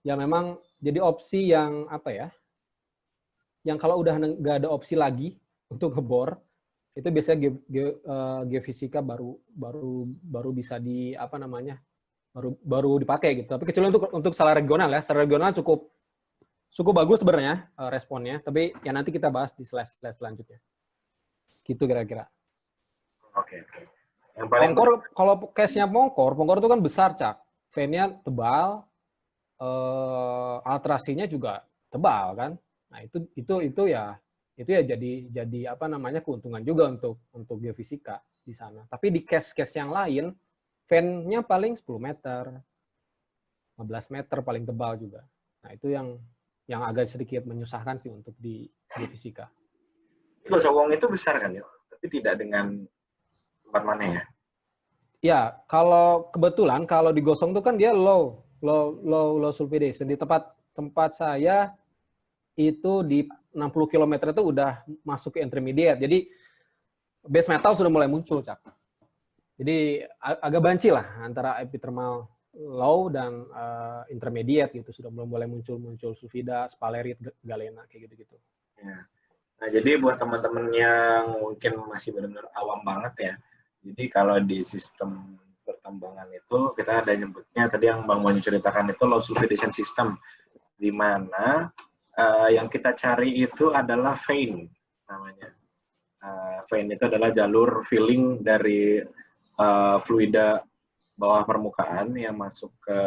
Ya memang jadi opsi yang yang kalau udah nggak ada opsi lagi untuk ngebor, itu biasanya geofisika baru bisa baru dipakai gitu. Tapi kecuali untuk skala regional ya, skala regional cukup bagus sebenarnya responnya. Tapi ya nanti kita bahas di slide selanjutnya. Gitu kira-kira. Oke. Yang paling Pongkor, kalau case-nya Pongkor itu kan besar, Cak. Fan-nya tebal, alterasinya juga tebal kan. Nah, itu ya jadi keuntungan juga untuk geofisika di sana. Tapi di case-case yang lain, fan-nya paling 10 meter, 15 meter paling tebal juga. Nah, itu yang agak sedikit menyusahkan sih untuk di geofisika. Gosowong itu besar kan ya, tapi tidak dengan tempat mana ya? Ya, kalau kebetulan kalau di Gosong itu kan dia low sulfidation. Di tempat saya itu di 60 km itu udah masuk ke intermediate. Jadi base metal sudah mulai muncul, Cak. Jadi agak banci lah antara epithermal low dan intermediate gitu. Sudah mulai muncul sulfida, sphalerite, galena kayak gitu-gitu. Ya. Nah, jadi buat teman-teman yang mungkin masih benar-benar awam banget ya. Jadi kalau di sistem pertambangan itu kita ada nyebutnya tadi yang Bang Manyu ceritakan itu low sulfidation system, di mana yang kita cari itu adalah vein namanya. Vein itu adalah jalur filling dari fluida bawah permukaan yang masuk ke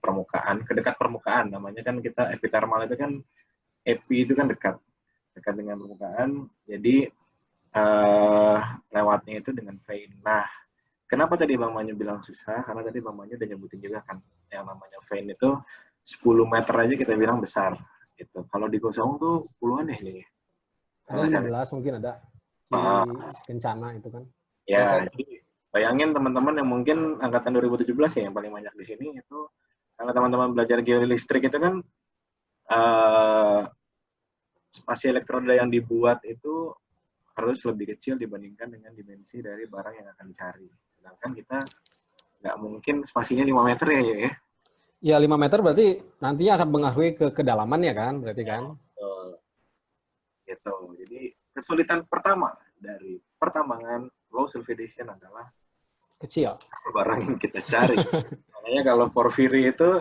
permukaan, ke dekat permukaan. Namanya kan kita epithermal itu kan epi itu kan dekat dengan permukaan. Jadi lewatnya itu dengan vein. Nah, kenapa tadi Bang Manyu bilang susah? Karena tadi Bang Manyu udah nyebutin juga kan, yang namanya vein itu 10 meter aja kita bilang besar. Gitu. Kalau di Gosong tuh puluhan ya ini. Ada 15 mungkin ada. Di Kencana itu kan. Ya, jadi bayangin teman-teman yang mungkin angkatan 2017 ya yang paling banyak di sini itu, kalau teman-teman belajar geolistrik itu kan spasi elektroda yang dibuat itu harus lebih kecil dibandingkan dengan dimensi dari barang yang akan dicari. Sedangkan kita nggak mungkin spasinya 5 meter ya. Ya 5 meter berarti nantinya akan mengaruhi ke kedalamannya kan, berarti kan? Gitu. Jadi kesulitan pertama dari pertambangan low sulfidation adalah Kecil. barang yang kita cari. Makanya kalau porfiri itu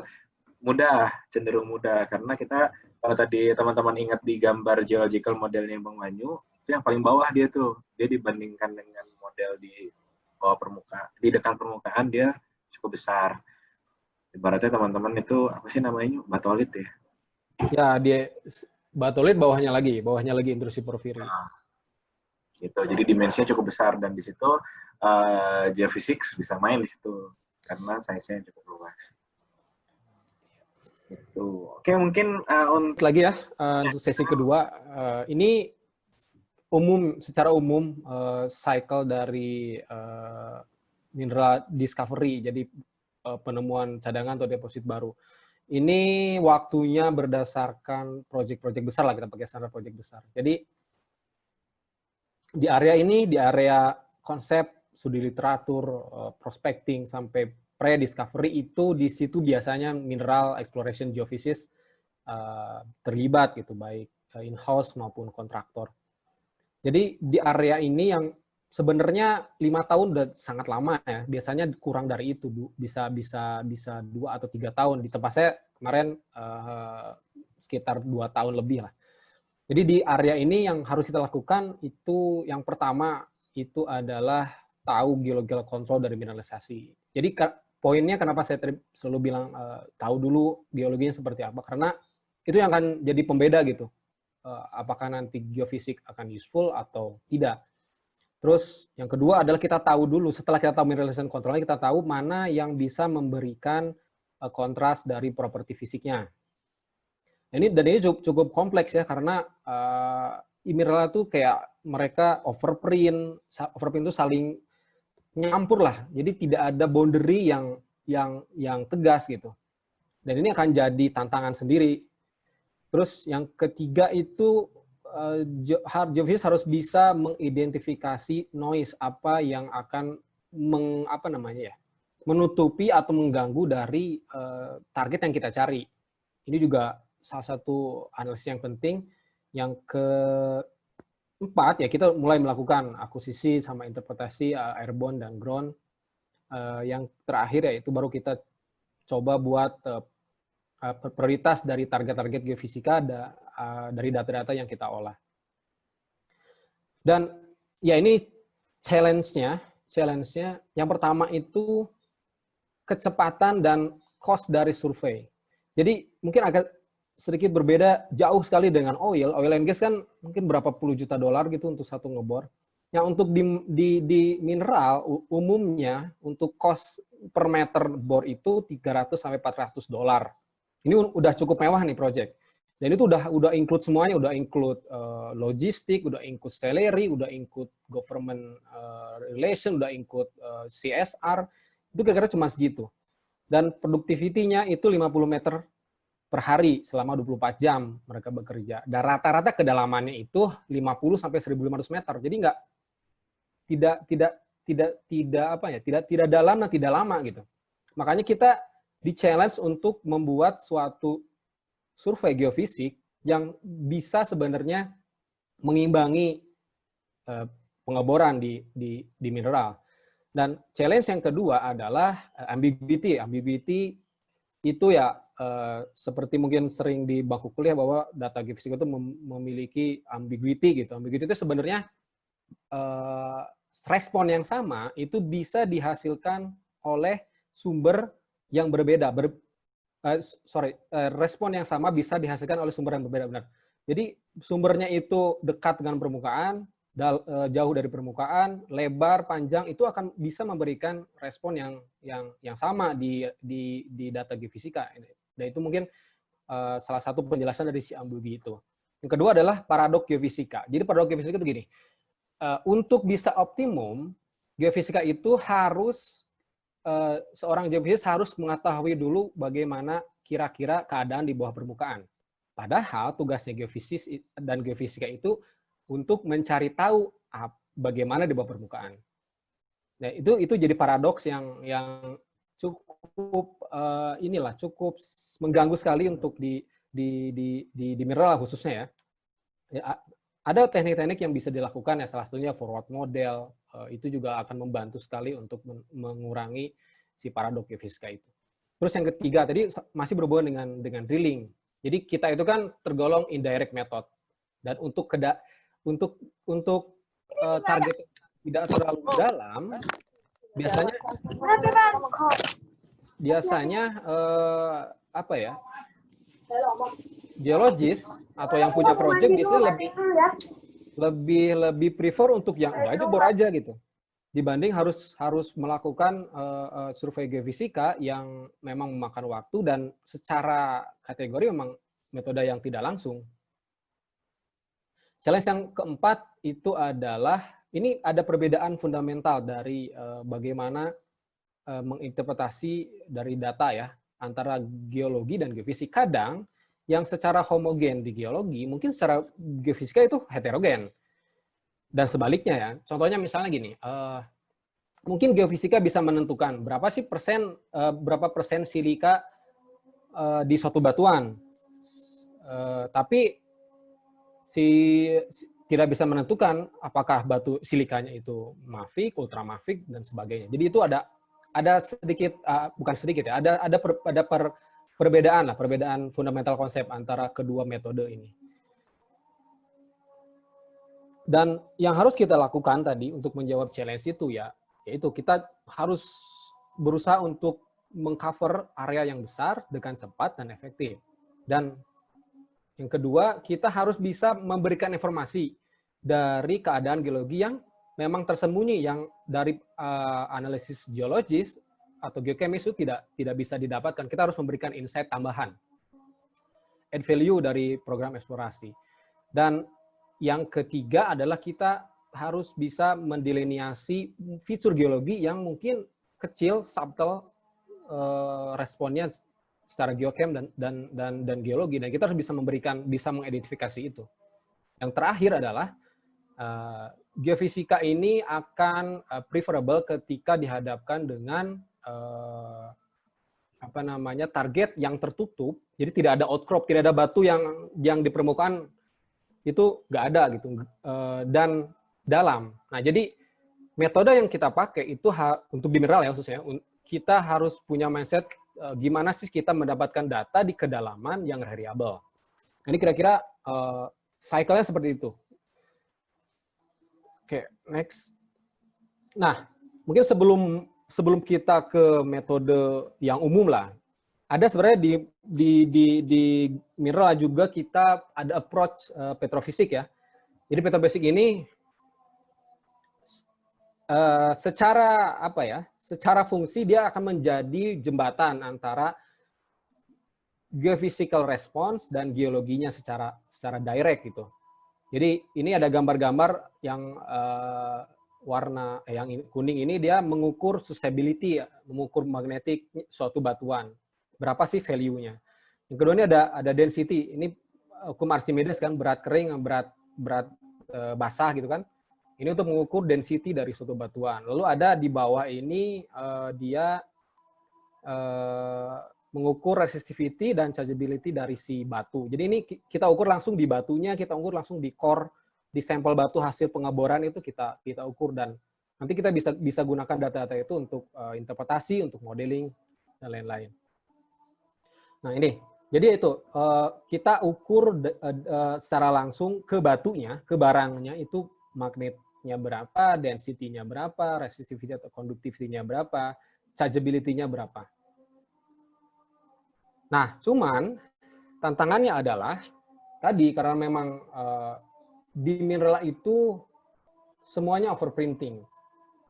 mudah, cenderung mudah. Karena kita, kalau tadi teman-teman ingat di gambar geological modelnya Bang Wanyu, itu yang paling bawah dia tuh. Dia dibandingkan dengan model di bawah permukaan, di dekat permukaan dia cukup besar. Ibaratnya teman-teman itu, apa sih namanya, batolit ya? Ya, dia batolit bawahnya lagi intrusi porfiri. Nah, gitu. Jadi dimensinya cukup besar, dan di situ geophysics bisa main di situ karena size-nya cukup luas. Gitu. Oke, mungkin untuk Lagi ya, untuk sesi kedua, ini secara umum cycle dari mineral discovery, jadi penemuan cadangan atau deposit baru. Ini waktunya berdasarkan proyek-proyek besar lah, kita pakai standar proyek besar. Jadi di area ini, di area konsep, studi literatur, prospecting, sampai pre-discovery itu di situ biasanya mineral exploration geophysics terlibat gitu, baik in-house maupun kontraktor. Jadi di area ini yang sebenarnya 5 tahun udah sangat lama ya, biasanya kurang dari itu, bisa 2 atau 3 tahun. Di tempat saya kemarin sekitar 2 tahun lebih lah. Jadi di area ini yang harus kita lakukan itu yang pertama itu adalah tahu geological control dari mineralisasi. Jadi poinnya kenapa saya selalu bilang tahu dulu geologinya seperti apa, karena itu yang akan jadi pembeda gitu. Apakah nanti geofisik akan useful atau tidak. Terus yang kedua adalah kita tahu dulu, setelah kita tahu mineralization controlnya, kita tahu mana yang bisa memberikan kontras dari properti fisiknya. Dan ini cukup kompleks ya, karena mineral itu kayak mereka overprint itu saling nyampur lah. Jadi tidak ada boundary yang tegas gitu. Dan ini akan jadi tantangan sendiri. Terus yang ketiga itu geofisik harus bisa mengidentifikasi noise apa yang akan menutupi atau mengganggu dari target yang kita cari. Ini juga salah satu analisis yang penting. Yang keempat ya, kita mulai melakukan akuisisi sama interpretasi airborne dan ground. Yang terakhir ya itu baru kita coba buat prioritas dari target-target geofisika dari data-data yang kita olah. Dan ya ini challenge-nya yang pertama itu kecepatan dan cost dari survei. Jadi mungkin agak sedikit berbeda, jauh sekali dengan oil and gas kan mungkin berapa puluh juta dolar gitu untuk satu ngebor. Yang untuk di mineral umumnya untuk cost per meter bor itu 300 sampai 400 dolar. Ini udah cukup mewah nih project. Dan itu udah include semuanya, udah include logistik, udah include salary, udah include government relation, udah include CSR. Itu kira-kira cuma segitu. Dan productivity-nya itu 50 meter per hari selama 24 jam mereka bekerja. Dan rata-rata kedalamannya itu 50 sampai 1.500 meter. Jadi tidak dalam dan tidak lama gitu. Makanya kita di-challenge untuk membuat suatu survei geofisik yang bisa sebenarnya mengimbangi pengeboran di mineral. Dan challenge yang kedua adalah ambiguity. Ambiguity itu ya seperti mungkin sering di bangku kuliah bahwa data geofisika itu memiliki ambiguity gitu. Ambiguity itu sebenarnya respon yang sama itu bisa dihasilkan oleh sumber yang berbeda. Respon yang sama bisa dihasilkan oleh sumber yang berbeda, benar. Jadi sumbernya itu dekat dengan permukaan, jauh dari permukaan, lebar, panjang, itu akan bisa memberikan respon yang sama di data geofisika. Dan itu mungkin salah satu penjelasan dari si ambiguity itu. Yang kedua adalah paradok geofisika. Jadi paradok geofisika itu gini, untuk bisa optimum, geofisika itu harus seorang geofisik harus mengetahui dulu bagaimana kira-kira keadaan di bawah permukaan. Padahal tugasnya geofisika itu untuk mencari tahu bagaimana di bawah permukaan. Nah, itu jadi paradoks yang cukup cukup mengganggu sekali untuk di mineral khususnya ya. Ada teknik-teknik yang bisa dilakukan ya, salah satunya forward model, itu juga akan membantu sekali untuk mengurangi si paradoks geofisika itu. Terus yang ketiga tadi masih berhubungan dengan drilling. Jadi kita itu kan tergolong indirect method, dan untuk target tidak terlalu dalam, biasanya geologis atau yang punya project biasanya lebih prefer untuk yang udah aja bor aja gitu, dibanding harus melakukan survei geofisika yang memang memakan waktu dan secara kategori memang metode yang tidak langsung. Challenge yang keempat itu adalah, ini ada perbedaan fundamental dari bagaimana menginterpretasi dari data ya, antara geologi dan geofisika. Kadang yang secara homogen di geologi, mungkin secara geofisika itu heterogen. Dan sebaliknya ya, contohnya misalnya gini, mungkin geofisika bisa menentukan berapa persen silika di suatu batuan. Tapi tidak bisa menentukan apakah batu silikanya itu mafic, ultramafic, dan sebagainya. Jadi itu ada sedikit, bukan sedikit ya, ada perbedaan fundamental konsep antara kedua metode ini. Dan yang harus kita lakukan tadi untuk menjawab challenge itu yaitu kita harus berusaha untuk mengcover area yang besar dengan cepat dan efektif. Dan yang kedua, kita harus bisa memberikan informasi dari keadaan geologi yang memang tersembunyi, yang dari analisis geologis atau geokemis itu tidak bisa didapatkan. Kita harus memberikan insight tambahan, add value dari program eksplorasi. Dan yang ketiga adalah kita harus bisa mendelineasi fitur geologi yang mungkin kecil, subtle, responnya secara geochem dan geologi, dan kita harus bisa mengidentifikasi itu. Yang terakhir adalah geofisika ini akan preferable ketika dihadapkan dengan target yang tertutup. Jadi tidak ada outcrop, tidak ada batu yang di permukaan itu nggak ada gitu, dan dalam. Nah, jadi metode yang kita pakai itu untuk di mineral ya khususnya, kita harus punya mindset gimana sih kita mendapatkan data di kedalaman yang variabel. Ini kira-kira cycle-nya seperti itu. Oke, next. Nah, mungkin sebelum kita ke metode yang umum lah, ada sebenarnya di mineral juga kita ada approach petrofisik ya. Jadi petrofisik ini secara fungsi dia akan menjadi jembatan antara geophysical response dan geologinya secara direct gitu. Jadi ini ada gambar-gambar yang yang kuning ini dia mengukur susceptibility, mengukur magnetik suatu batuan. Berapa sih value-nya? Yang kedua ini ada density. Ini hukum Archimedes kan, berat kering, berat basah gitu kan. Ini untuk mengukur density dari suatu batuan. Lalu ada di bawah ini dia mengukur resistivity dan chargeability dari si batu. Jadi ini kita ukur langsung di batunya, kita ukur langsung di core, di sampel batu hasil pengeboran itu kita ukur, dan nanti kita bisa gunakan data-data itu untuk interpretasi, untuk modeling dan lain-lain. Nah ini, jadi itu kita ukur secara langsung ke batunya, ke barangnya itu magnetnya berapa, density-nya berapa, resistivity atau conductivity-nya berapa, chargeability-nya berapa. Nah, cuman tantangannya adalah tadi karena memang di mineral itu semuanya overprinting.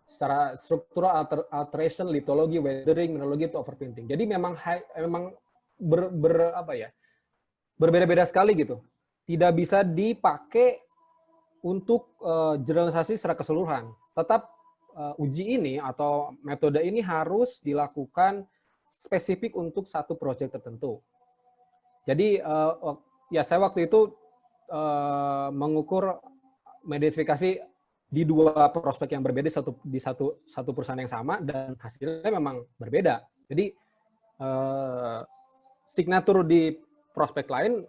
Secara struktural alteration, lithology, weathering, mineralogi itu overprinting. Jadi memang berbeda-beda sekali gitu. Tidak bisa dipakai untuk generalisasi secara keseluruhan. Tetap uji ini atau metode ini harus dilakukan spesifik untuk satu proyek tertentu. Jadi ya saya waktu itu mengukur mengidentifikasi di 2 prospek yang berbeda di satu perusahaan yang sama dan hasilnya memang berbeda. Jadi signatur di prospek lain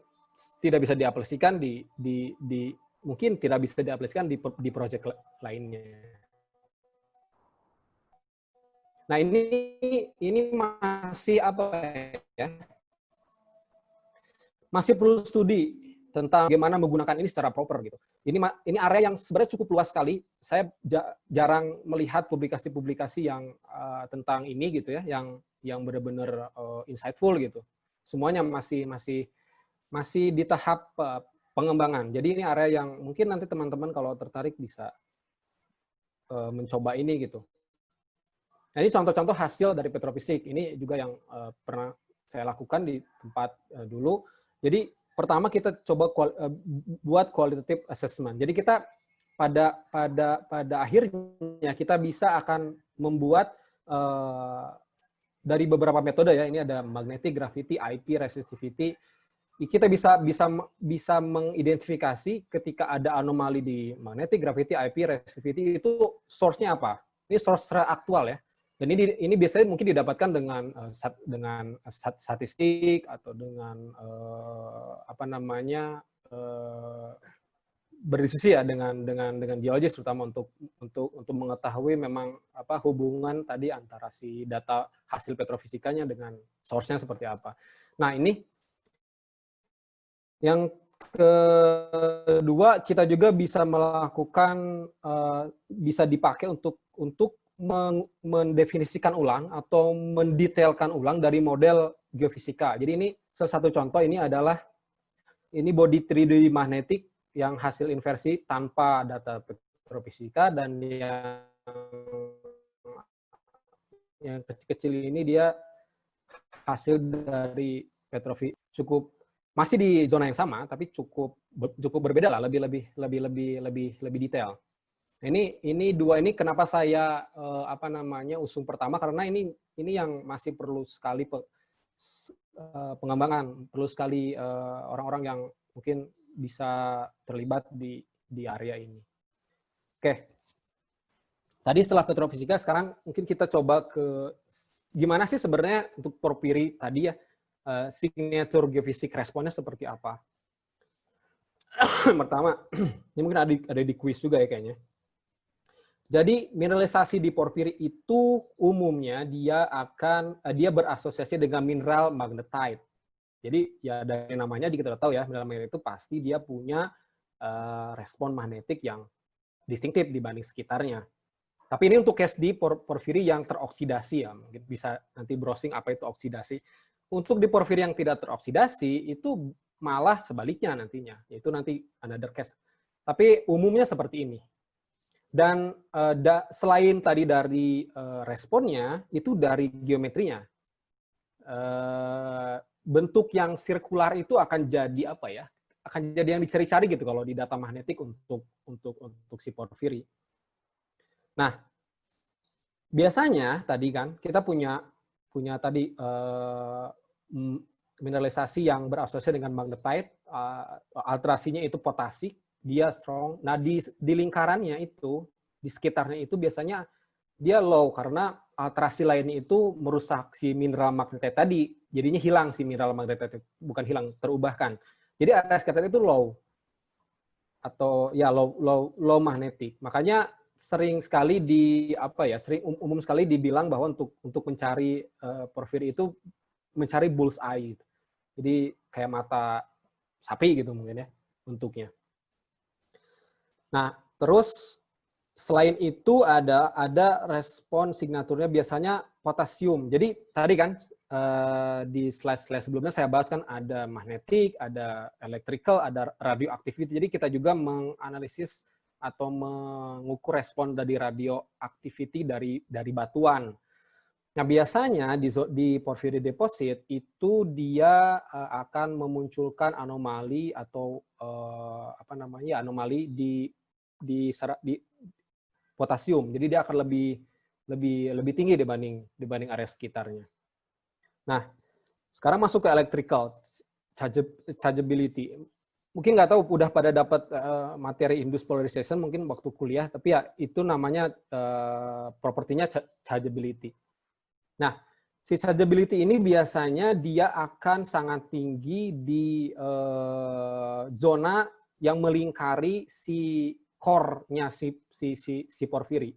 tidak bisa diaplikasikan mungkin tidak bisa diaplikasikan di proyek lainnya. Nah, ini masih apa ya? Masih perlu studi tentang bagaimana menggunakan ini secara proper gitu. Ini area yang sebenarnya cukup luas sekali. Saya jarang melihat publikasi-publikasi yang tentang ini gitu ya, yang benar-benar insightful gitu. Semuanya masih di tahap pengembangan. Jadi ini area yang mungkin nanti teman-teman kalau tertarik bisa mencoba ini gitu. Nah, ini contoh-contoh hasil dari petrofisik. Ini juga yang pernah saya lakukan di tempat dulu. Jadi pertama kita coba buat qualitative assessment. Jadi kita pada akhirnya kita bisa akan membuat dari beberapa metode ya. Ini ada magnetic, gravity, IP, resistivity. Kita bisa mengidentifikasi ketika ada anomali di magnetic, gravity, IP, resistivity itu source-nya apa. Ini source aktual ya. Dan ini biasanya mungkin didapatkan dengan statistik atau dengan berdiskusi ya dengan geologis terutama untuk mengetahui memang hubungan tadi antara si data hasil petrofisikanya dengan source-nya seperti apa. Nah, ini yang kedua, kita juga bisa melakukan bisa dipakai untuk mendefinisikan ulang atau mendetailkan ulang dari model geofisika. Jadi ini salah satu contoh ini adalah ini body 3D magnetic yang hasil inversi tanpa data petrofisika dan yang kecil-kecil ini dia hasil dari petrofisika cukup masih di zona yang sama tapi cukup berbeda lah, lebih detail. Ini 2 ini kenapa saya usung pertama karena ini yang masih perlu sekali pengembangan, perlu sekali orang-orang yang mungkin bisa terlibat di area ini. Oke. Tadi setelah petrofisika, sekarang mungkin kita coba ke gimana sih sebenarnya untuk porphyry tadi ya, signature geofisik responnya seperti apa. Pertama, ini mungkin ada di quiz juga ya kayaknya. Jadi mineralisasi di porphyry itu umumnya dia berasosiasi dengan mineral magnetite. Jadi ya dari namanya kita udah tahu ya, mineral magnetite itu pasti dia punya respon magnetik yang distintif dibanding sekitarnya. Tapi ini untuk case di porphyry yang teroksidasi ya, mungkin bisa nanti browsing apa itu oksidasi. Untuk di porphyry yang tidak teroksidasi itu malah sebaliknya nantinya, yaitu nanti another case. Tapi umumnya seperti ini. Dan selain tadi dari responnya, itu dari geometrinya. Bentuk yang sirkular itu akan jadi apa ya? Akan jadi yang dicari-cari gitu kalau di data magnetik untuk si porphyry. Nah, biasanya tadi kan kita punya tadi mineralisasi yang berasosiasi dengan magnetite, alterasinya itu potasik, dia strong. Nah, di lingkarannya itu, di sekitarnya itu biasanya dia low karena alterasi lainnya itu merusak si mineral magnetite tadi. Jadinya hilang si mineral magnetite, bukan hilang, terubahkan. Jadi area sekitar itu low atau ya low magnetic. Makanya sering sekali umum sekali dibilang bahwa untuk mencari porphyry itu mencari bull's eye. Jadi kayak mata sapi gitu mungkin ya bentuknya. Nah, terus selain itu ada respon signaturnya biasanya potasium. Jadi tadi kan di slide sebelumnya saya bahas kan ada magnetik, ada electrical, ada radioactivity. Jadi kita juga menganalisis atau mengukur respon dari radioactivity dari batuan. Nah, biasanya di porphyry deposit itu dia akan memunculkan anomali atau anomali di potasium. Jadi dia akan lebih tinggi dibanding area sekitarnya. Nah, sekarang masuk ke electrical. chargeability. Mungkin nggak tahu udah pada dapat materi induced polarization mungkin waktu kuliah, tapi ya itu namanya propertinya chargeability. Nah, si chargeability ini biasanya dia akan sangat tinggi di zona yang melingkari si core-nya si porfiri.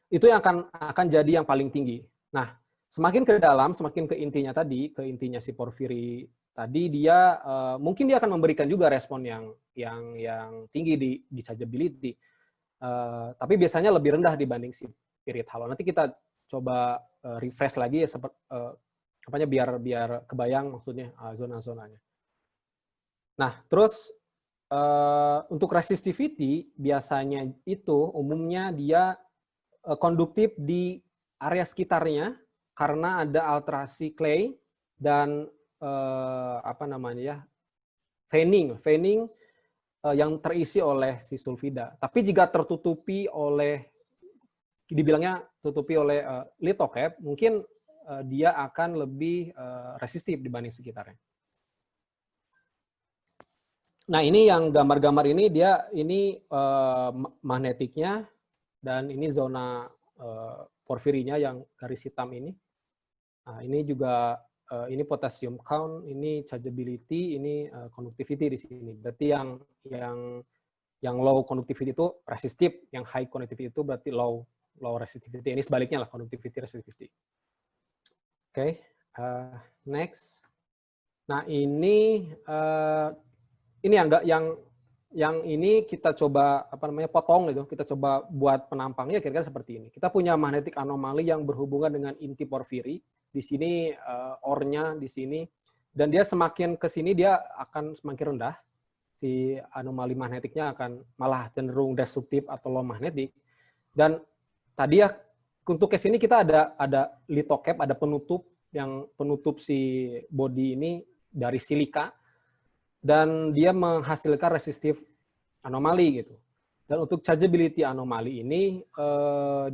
Itu yang akan jadi yang paling tinggi. Nah, semakin ke dalam, semakin ke intinya tadi, ke intinya si porfiri tadi, dia mungkin dia akan memberikan juga respon yang tinggi di chargeability. Tapi biasanya lebih rendah dibanding si period halo. Nanti kita coba refresh lagi ya, biar kebayang maksudnya zona-zonanya. Nah, terus untuk resistivity biasanya itu umumnya dia konduktif di area sekitarnya karena ada alterasi clay dan veining yang terisi oleh si sulfida. Tapi jika tertutupi oleh lithocap, mungkin dia akan lebih resistif dibanding sekitarnya. Nah, ini yang gambar-gambar ini ini magnetiknya dan ini zona porfirinya yang garis hitam ini. Nah, ini juga ini potassium count, ini chargeability, ini conductivity di sini. Berarti yang low conductivity itu resistif, yang high conductivity itu berarti low resistivity. Ini sebaliknya lah, conductivity resistivity. Oke, next. Nah, ini yang ini kita coba potong gitu. Kita coba buat penampangnya kira-kira seperti ini. Kita punya magnetic anomali yang berhubungan dengan inti porfiri. Di sini ore-nya di sini, dan dia semakin ke sini dia akan semakin rendah. Si anomali magnetiknya akan malah cenderung destruktif atau low magnetic. Dan tadi ya untuk ke sini kita ada lithocap, ada penutup si body ini dari silika, dan dia menghasilkan resistif anomali gitu. Dan untuk chargeability anomali ini,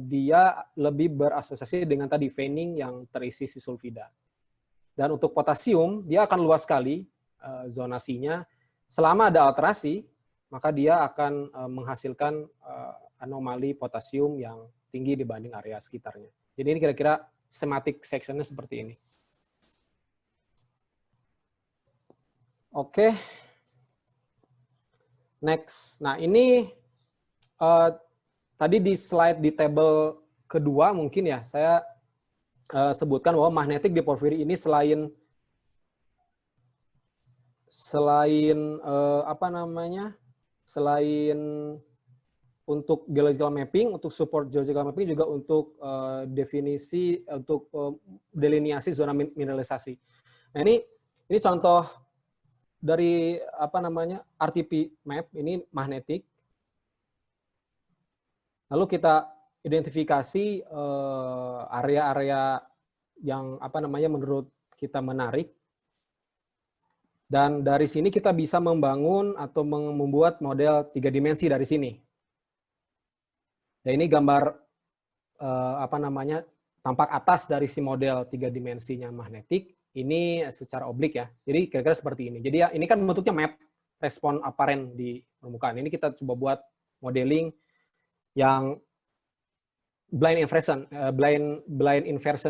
dia lebih berasosiasi dengan tadi veining yang terisi si sulfida. Dan untuk potasium, dia akan luas sekali zonasinya. Selama ada alterasi, maka dia akan menghasilkan anomali potasium yang tinggi dibanding area sekitarnya. Jadi ini kira-kira schematic section-nya seperti ini. Oke. Next. Nah, ini tadi di slide di table kedua mungkin ya saya sebutkan bahwa magnetik di porfiri ini selain untuk geological mapping, untuk support geological mapping, juga untuk definisi, untuk delineasi zona mineralisasi. Nah, ini contoh dari RTP map, ini magnetik. Lalu kita identifikasi area-area yang menurut kita menarik, dan dari sini kita bisa membangun atau membuat model 3 dimensi dari sini. Dan ini gambar tampak atas dari si model 3 dimensinya magnetik. Ini secara oblik ya. Jadi kira-kira seperti ini. Jadi ya ini kan bentuknya map respon aparen di permukaan. Ini kita coba buat modeling yang blind inversion,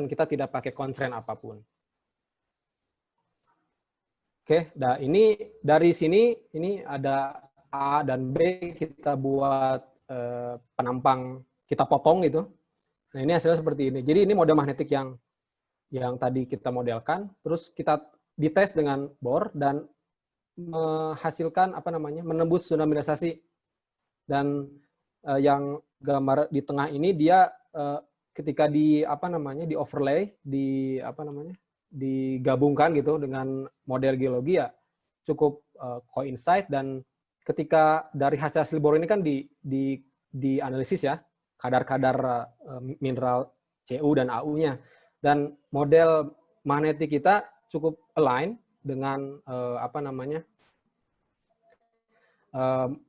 kita tidak pakai constraint apapun. Oke, nah ini dari sini ini ada A dan B, kita buat penampang, kita potong gitu. Nah, ini hasilnya seperti ini. Jadi ini model magnetik yang tadi kita modelkan, terus kita dites dengan bor dan menghasilkan menembus zona mineralisasi. Dan yang gambar di tengah ini dia ketika di overlay, digabungkan gitu dengan model geologi ya cukup coincide. Dan ketika dari hasil bor ini kan di analisis ya kadar-kadar mineral Cu dan Au-nya, dan model magnetik kita cukup align dengan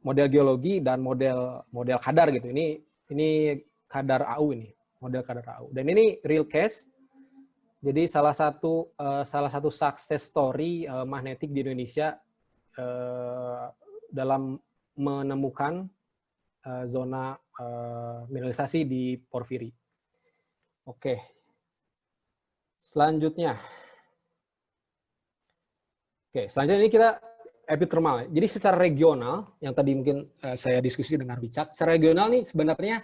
model geologi dan model kadar gitu. Ini kadar AU, ini model kadar AU. Dan ini real case Jadi salah satu success story magnetik di Indonesia dalam menemukan zona mineralisasi di porfiri. Oke. Selanjutnya. Oke, selanjutnya ini kita epithermal. Jadi secara regional, yang tadi mungkin saya diskusi dengan Richard, secara regional nih sebenarnya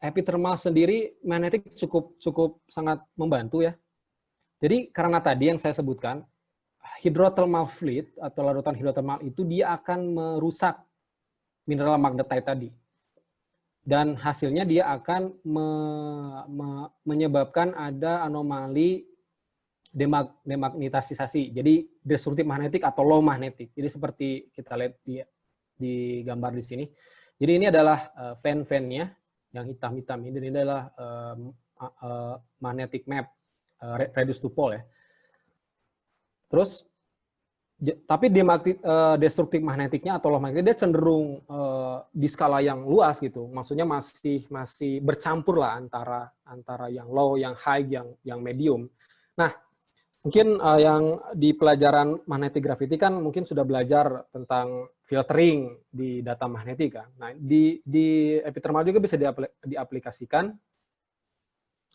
epithermal sendiri magnetik cukup sangat membantu ya. Jadi karena tadi yang saya sebutkan, hydrothermal fluid atau larutan hidrotermal itu dia akan merusak mineral magnetite tadi. Dan hasilnya dia akan menyebabkan ada anomali demagnetisasi. Jadi destruktif magnetik atau low magnetik. Jadi seperti kita lihat di gambar di sini. Jadi ini adalah fan-fannya yang hitam-hitam ini. Dan ini adalah magnetic map reduced to pole ya. Terus tapi destruktif magnetiknya atau low magnetik dia cenderung di skala yang luas gitu. Maksudnya masih bercampur lah antara yang low, yang high, yang medium. Nah, mungkin yang di pelajaran magnetic gravity kan mungkin sudah belajar tentang filtering di data magnetik kan. Nah, di epithermal juga bisa diaplikasikan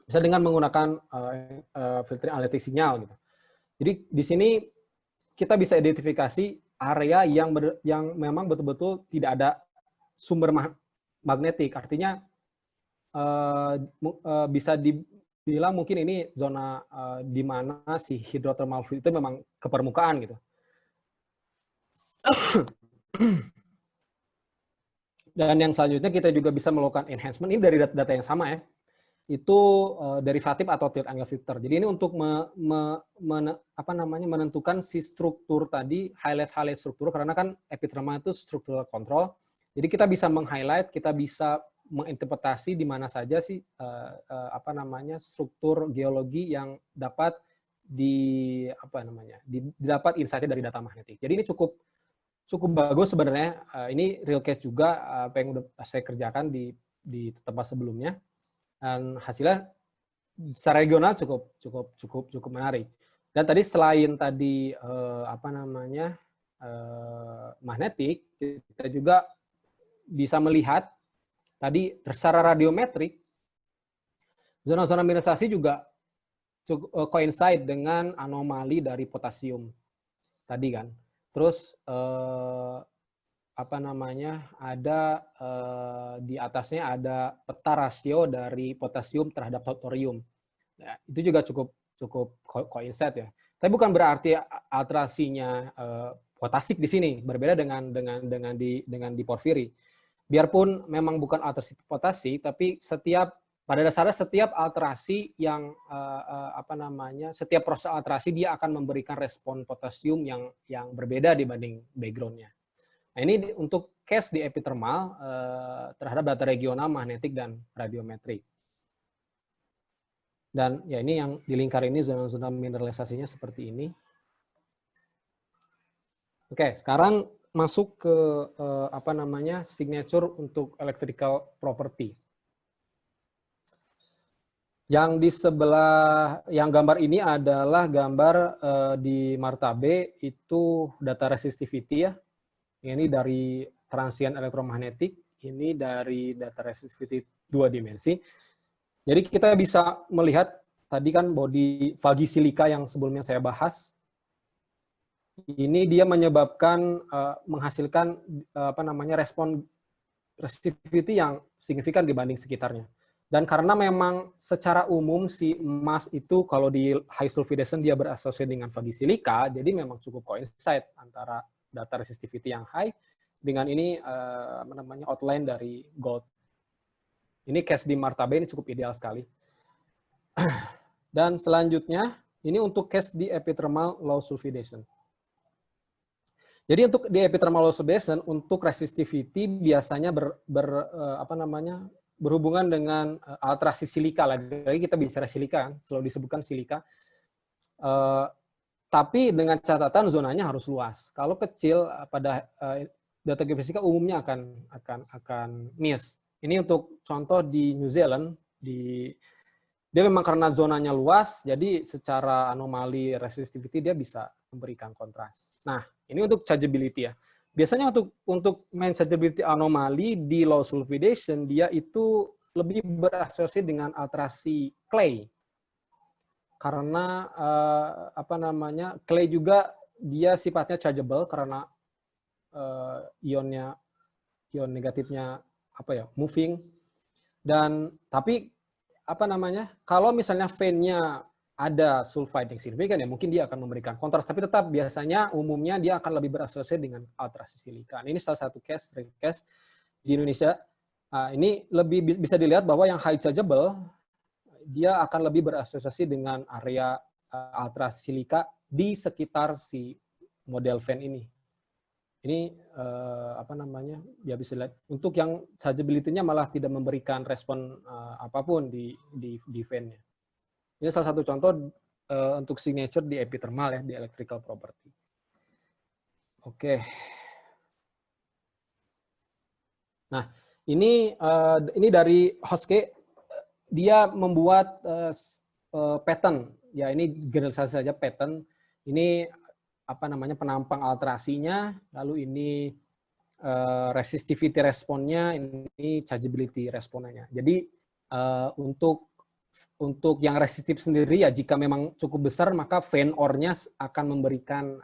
bisa dengan menggunakan filtering analitik sinyal gitu. Jadi di sini kita bisa identifikasi area yang memang betul-betul tidak ada sumber magnetik. Artinya bisa dibilang mungkin ini zona di mana si hydrothermal fluid itu memang ke permukaan gitu. Dan yang selanjutnya kita juga bisa melakukan enhancement. Ini dari data yang sama ya. Itu derivatif atau tilt angle filter. Jadi ini untuk menentukan si struktur tadi, highlight struktur, karena kan epithermal itu struktural control. Jadi kita bisa meng-highlight, kita bisa menginterpretasi di mana saja sih struktur geologi yang dapat didapat insight dari data magnetik. Jadi ini cukup bagus sebenarnya. Ini real case juga apa yang udah saya kerjakan di tempat sebelumnya. Dan hasilnya secara regional cukup menarik. Dan tadi selain tadi magnetik, kita juga bisa melihat tadi secara radiometrik zona-zona mineralisasi juga cukup coincide dengan anomali dari potasium tadi kan. Terus ada di atasnya ada peta rasio dari potasium terhadap thorium. Nah, itu juga cukup coincide ya. Tapi bukan berarti alterasinya potasik di sini berbeda dengan di porfiri. Biarpun memang bukan alterasi potasik, tapi pada dasarnya setiap alterasi yang setiap proses alterasi dia akan memberikan respon potasium yang berbeda dibanding background-nya. Nah, ini untuk case di epithermal terhadap data regional, magnetik, dan radiometrik. Dan ya ini yang di lingkar ini zona-zona mineralisasinya seperti ini. Oke, sekarang masuk ke signature untuk electrical property. Yang di sebelah, yang gambar ini adalah gambar di Marta B, itu data resistivity ya. Ini dari transient elektromagnetik, ini dari data resistivity 2 dimensi. Jadi kita bisa melihat tadi kan body fagi silika yang sebelumnya saya bahas. Ini dia menyebabkan menghasilkan respon resistivity yang signifikan dibanding sekitarnya. Dan karena memang secara umum si emas itu kalau di high sulfidation dia berasosiasi dengan fagi silika, jadi memang cukup coincide antara data resistivity yang high dengan ini outline dari gold. Ini case di Marta B ini cukup ideal sekali. Dan selanjutnya ini untuk case di epithermal low sulfidation. Jadi untuk di epithermal low sulfidation untuk resistivity biasanya berhubungan dengan alterasi silika. Lagi kita bicara silika kan, selalu disebutkan silika. Tapi dengan catatan zonanya harus luas. Kalau kecil pada data geofisika umumnya akan miss. Ini untuk contoh di New Zealand di dia memang karena zonanya luas, jadi secara anomali resistivity dia bisa memberikan kontras. Nah, ini untuk chargeability ya. Biasanya untuk main chargeability anomali di low sulfidation, dia itu lebih berasosiasi dengan alterasi clay. Karena clay juga dia sifatnya chargeable karena ion negatifnya moving. Dan tapi kalau misalnya vein-nya ada sulfide yang signifikan ya mungkin dia akan memberikan kontras, tapi tetap biasanya umumnya dia akan lebih berasosiasi dengan alterasi silika. Ini salah satu case di Indonesia. Ini lebih bisa dilihat bahwa yang high chargeable dia akan lebih berasosiasi dengan area alterasi silika di sekitar si model vein ini. Ini ya bisa lihat untuk yang chargeability-nya malah tidak memberikan respon apapun di vein-nya. Ini salah satu contoh untuk signature di epithermal ya, di electrical property. Oke. Nah, ini dari Hoske, dia membuat pattern. Ya, ini generalisasi saja pattern. Ini penampang alterasinya, lalu ini resistivity responnya, ini chargeability responnya. Jadi untuk yang resistif sendiri ya jika memang cukup besar maka vein ore-nya akan memberikan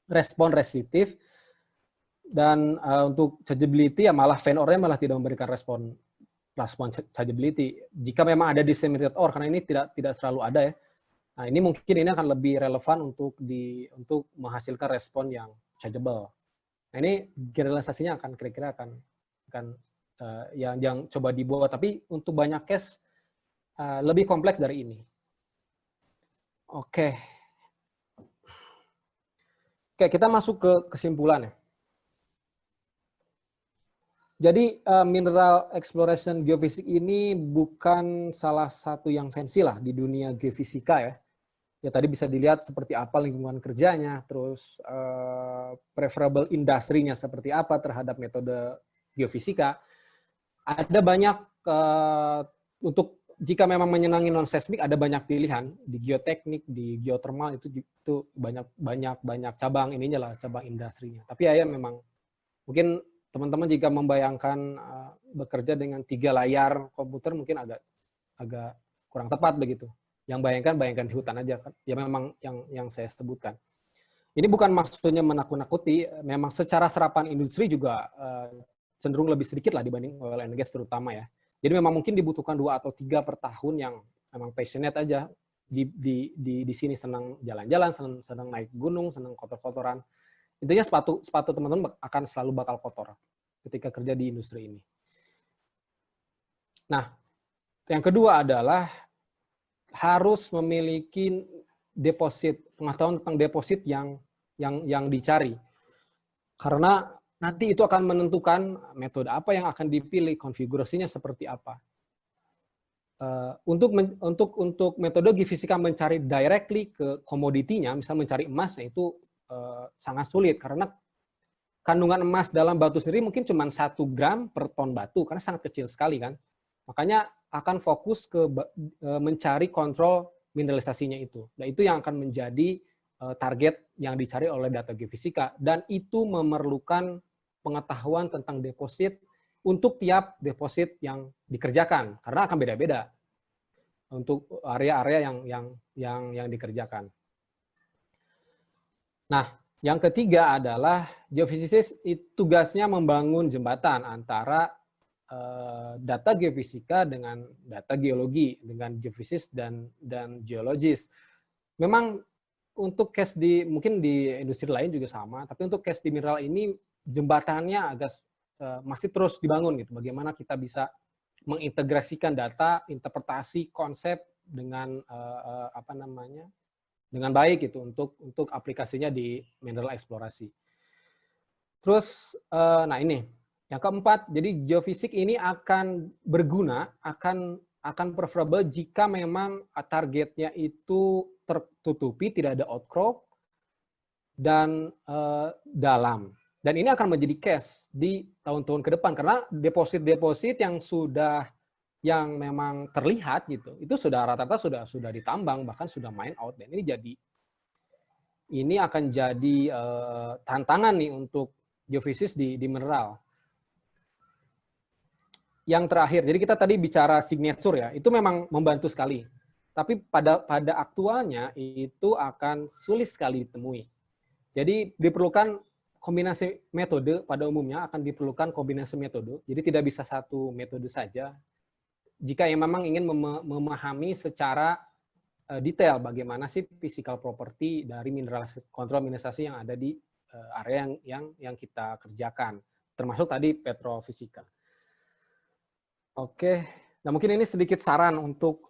respon resistif, dan untuk chargeability ya malah vein ore-nya malah tidak memberikan respon chargeability. Jika memang ada disseminated ore, karena ini tidak selalu ada ya. Nah, ini mungkin ini akan lebih relevan untuk menghasilkan respon yang chargeable. Nah, ini generalisasinya akan kira-kira akan yang coba dibuat, tapi untuk banyak case lebih kompleks dari ini. Oke, kita masuk ke kesimpulan ya. Jadi mineral exploration geofisik ini bukan salah satu yang fancy lah di dunia geofisika ya. Ya tadi bisa dilihat seperti apa lingkungan kerjanya, terus preferable industry-nya seperti apa terhadap metode geofisika. Ada banyak untuk jika memang menyenangi non seismik ada banyak pilihan di geoteknik, di geothermal itu banyak cabang ininya lah, cabang industrinya. Tapi ya memang mungkin teman-teman jika membayangkan bekerja dengan 3 layar komputer mungkin agak kurang tepat begitu. Yang bayangkan di hutan aja kan. Ya memang yang saya sebutkan. Ini bukan maksudnya menakut-nakuti, memang secara serapan industri juga cenderung lebih sedikit lah dibanding oil and gas terutama ya. Jadi memang mungkin dibutuhkan 2 atau 3 per tahun yang memang passionate aja di sini, senang jalan-jalan, senang naik gunung, senang kotor-kotoran. Intinya sepatu teman-teman akan selalu bakal kotor ketika kerja di industri ini. Nah, yang kedua adalah harus memiliki pengetahuan tentang deposit yang dicari. Karena nanti itu akan menentukan metode apa yang akan dipilih, konfigurasinya seperti apa. Untuk metode geofisika mencari directly ke komoditinya, misalnya mencari emasnya itu sangat sulit karena kandungan emas dalam batu sendiri mungkin cuma 1 gram per ton batu karena sangat kecil sekali kan. Makanya akan fokus ke mencari kontrol mineralisasinya itu. Dan itu yang akan menjadi target yang dicari oleh data geofisika, dan itu memerlukan pengetahuan tentang deposit untuk tiap deposit yang dikerjakan karena akan beda-beda untuk area-area yang dikerjakan. Nah, yang ketiga adalah geofisika tugasnya membangun jembatan antara data geofisika dengan data geologi, dengan geofisis dan geologis. Memang untuk case mungkin di industri lain juga sama, tapi untuk case di mineral ini jembatannya agak masih terus dibangun gitu. Bagaimana kita bisa mengintegrasikan data, interpretasi konsep dengan dengan baik gitu untuk aplikasinya di mineral eksplorasi. Terus, nah ini yang keempat, jadi geofisik ini akan berguna, akan preferable jika memang targetnya itu tertutupi, tidak ada outcrop dan dalam. Dan ini akan menjadi case di tahun-tahun ke depan karena deposit-deposit yang sudah yang memang terlihat gitu, itu sudah rata-rata sudah ditambang, bahkan sudah mine out. Dan ini akan jadi tantangan nih untuk geofisis di mineral. Yang terakhir, jadi kita tadi bicara signature ya, itu memang membantu sekali. Tapi pada aktualnya itu akan sulit sekali ditemui. Jadi diperlukan kombinasi metode, pada umumnya akan diperlukan kombinasi metode. Jadi tidak bisa satu metode saja. Jika yang memang ingin memahami secara detail bagaimana sih physical property dari kontrol mineralisasi yang ada di area yang kita kerjakan, termasuk tadi petrofisika. Oke, nah mungkin ini sedikit saran untuk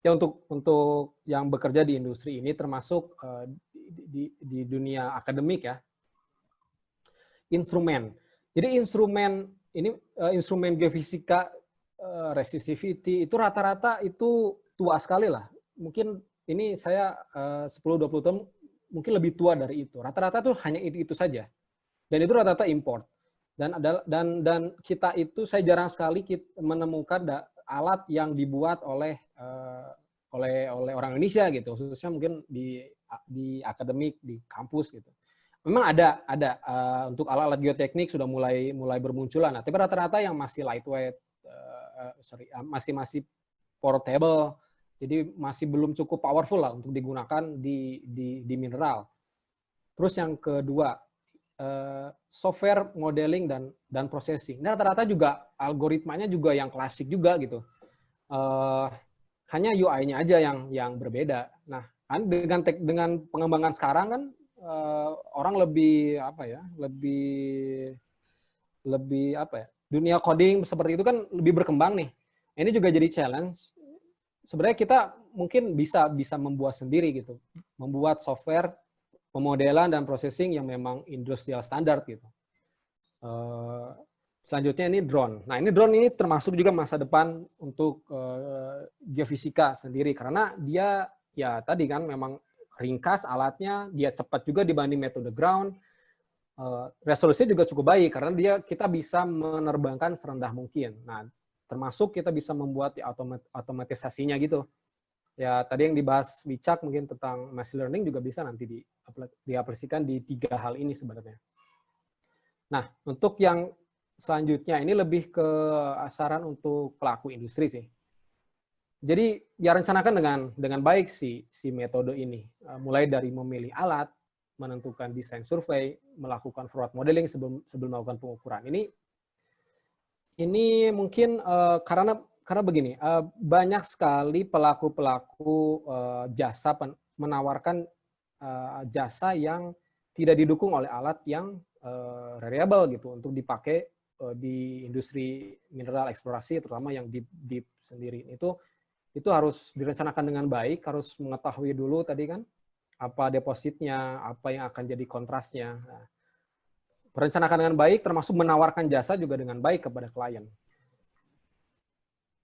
untuk yang bekerja di industri ini, termasuk di dunia akademik ya. Instrumen. Jadi instrumen geofisika resistivity itu rata-rata itu tua sekali lah. Mungkin ini saya 10-20 tahun mungkin lebih tua dari itu. Rata-rata tuh hanya itu saja. Dan itu rata-rata import. Dan kita itu saya jarang sekali menemukan alat yang dibuat oleh orang Indonesia gitu, khususnya mungkin di akademik, di kampus gitu. Memang ada untuk alat-alat geoteknik sudah mulai bermunculan. Nah, tapi rata-rata yang masih lightweight, masih portable, jadi masih belum cukup powerful lah untuk digunakan di mineral. Terus yang kedua, software modeling dan processing. Nah, rata-rata juga algoritmanya juga yang klasik juga gitu. Hanya UI-nya aja yang berbeda. Nah, kan dengan pengembangan sekarang kan orang lebih dunia coding seperti itu kan lebih berkembang nih. Ini juga jadi challenge. Sebenarnya kita mungkin bisa membuat sendiri gitu, membuat software pemodelan dan processing yang memang industrial standar gitu. Selanjutnya ini drone. Nah, ini drone ini termasuk juga masa depan untuk geofisika sendiri, karena dia ya tadi kan memang ringkas alatnya, dia cepat juga dibanding metode ground, resolusinya juga cukup baik karena kita bisa menerbangkan serendah mungkin. Nah, termasuk kita bisa membuat otomatisasinya gitu. Ya, tadi yang dibahas Wicak mungkin tentang machine learning juga bisa nanti diaplikasikan di 3 hal ini sebenarnya. Nah, untuk yang selanjutnya ini lebih ke saran untuk pelaku industri sih. Jadi ya rencanakan dengan baik si metode ini, mulai dari memilih alat, menentukan desain survei, melakukan forward modeling sebelum melakukan pengukuran. Ini mungkin karena begini, banyak sekali pelaku jasa menawarkan jasa yang tidak didukung oleh alat yang reliable gitu untuk dipakai di industri mineral eksplorasi, terutama yang deep sendiri. Itu harus direncanakan dengan baik, harus mengetahui dulu tadi kan apa depositnya, apa yang akan jadi kontrasnya. Nah, perencanakan dengan baik, termasuk menawarkan jasa juga dengan baik kepada klien.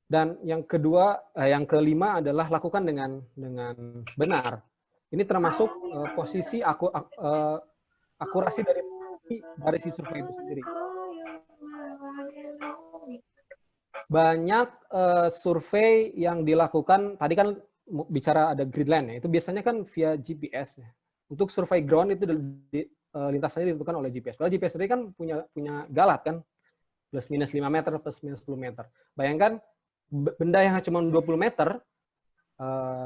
Dan yang kelima adalah lakukan dengan benar. Ini termasuk posisi akurasi dari si survei itu sendiri. Banyak survei yang dilakukan, tadi kan bicara ada gridline ya, itu biasanya kan via GPS ya. Untuk survei ground itu lintasannya ditentukan oleh GPS. Kalau GPS tadi kan punya galat kan, plus minus 5 meter, plus minus 10 meter. Bayangkan benda yang cuma 20 meter,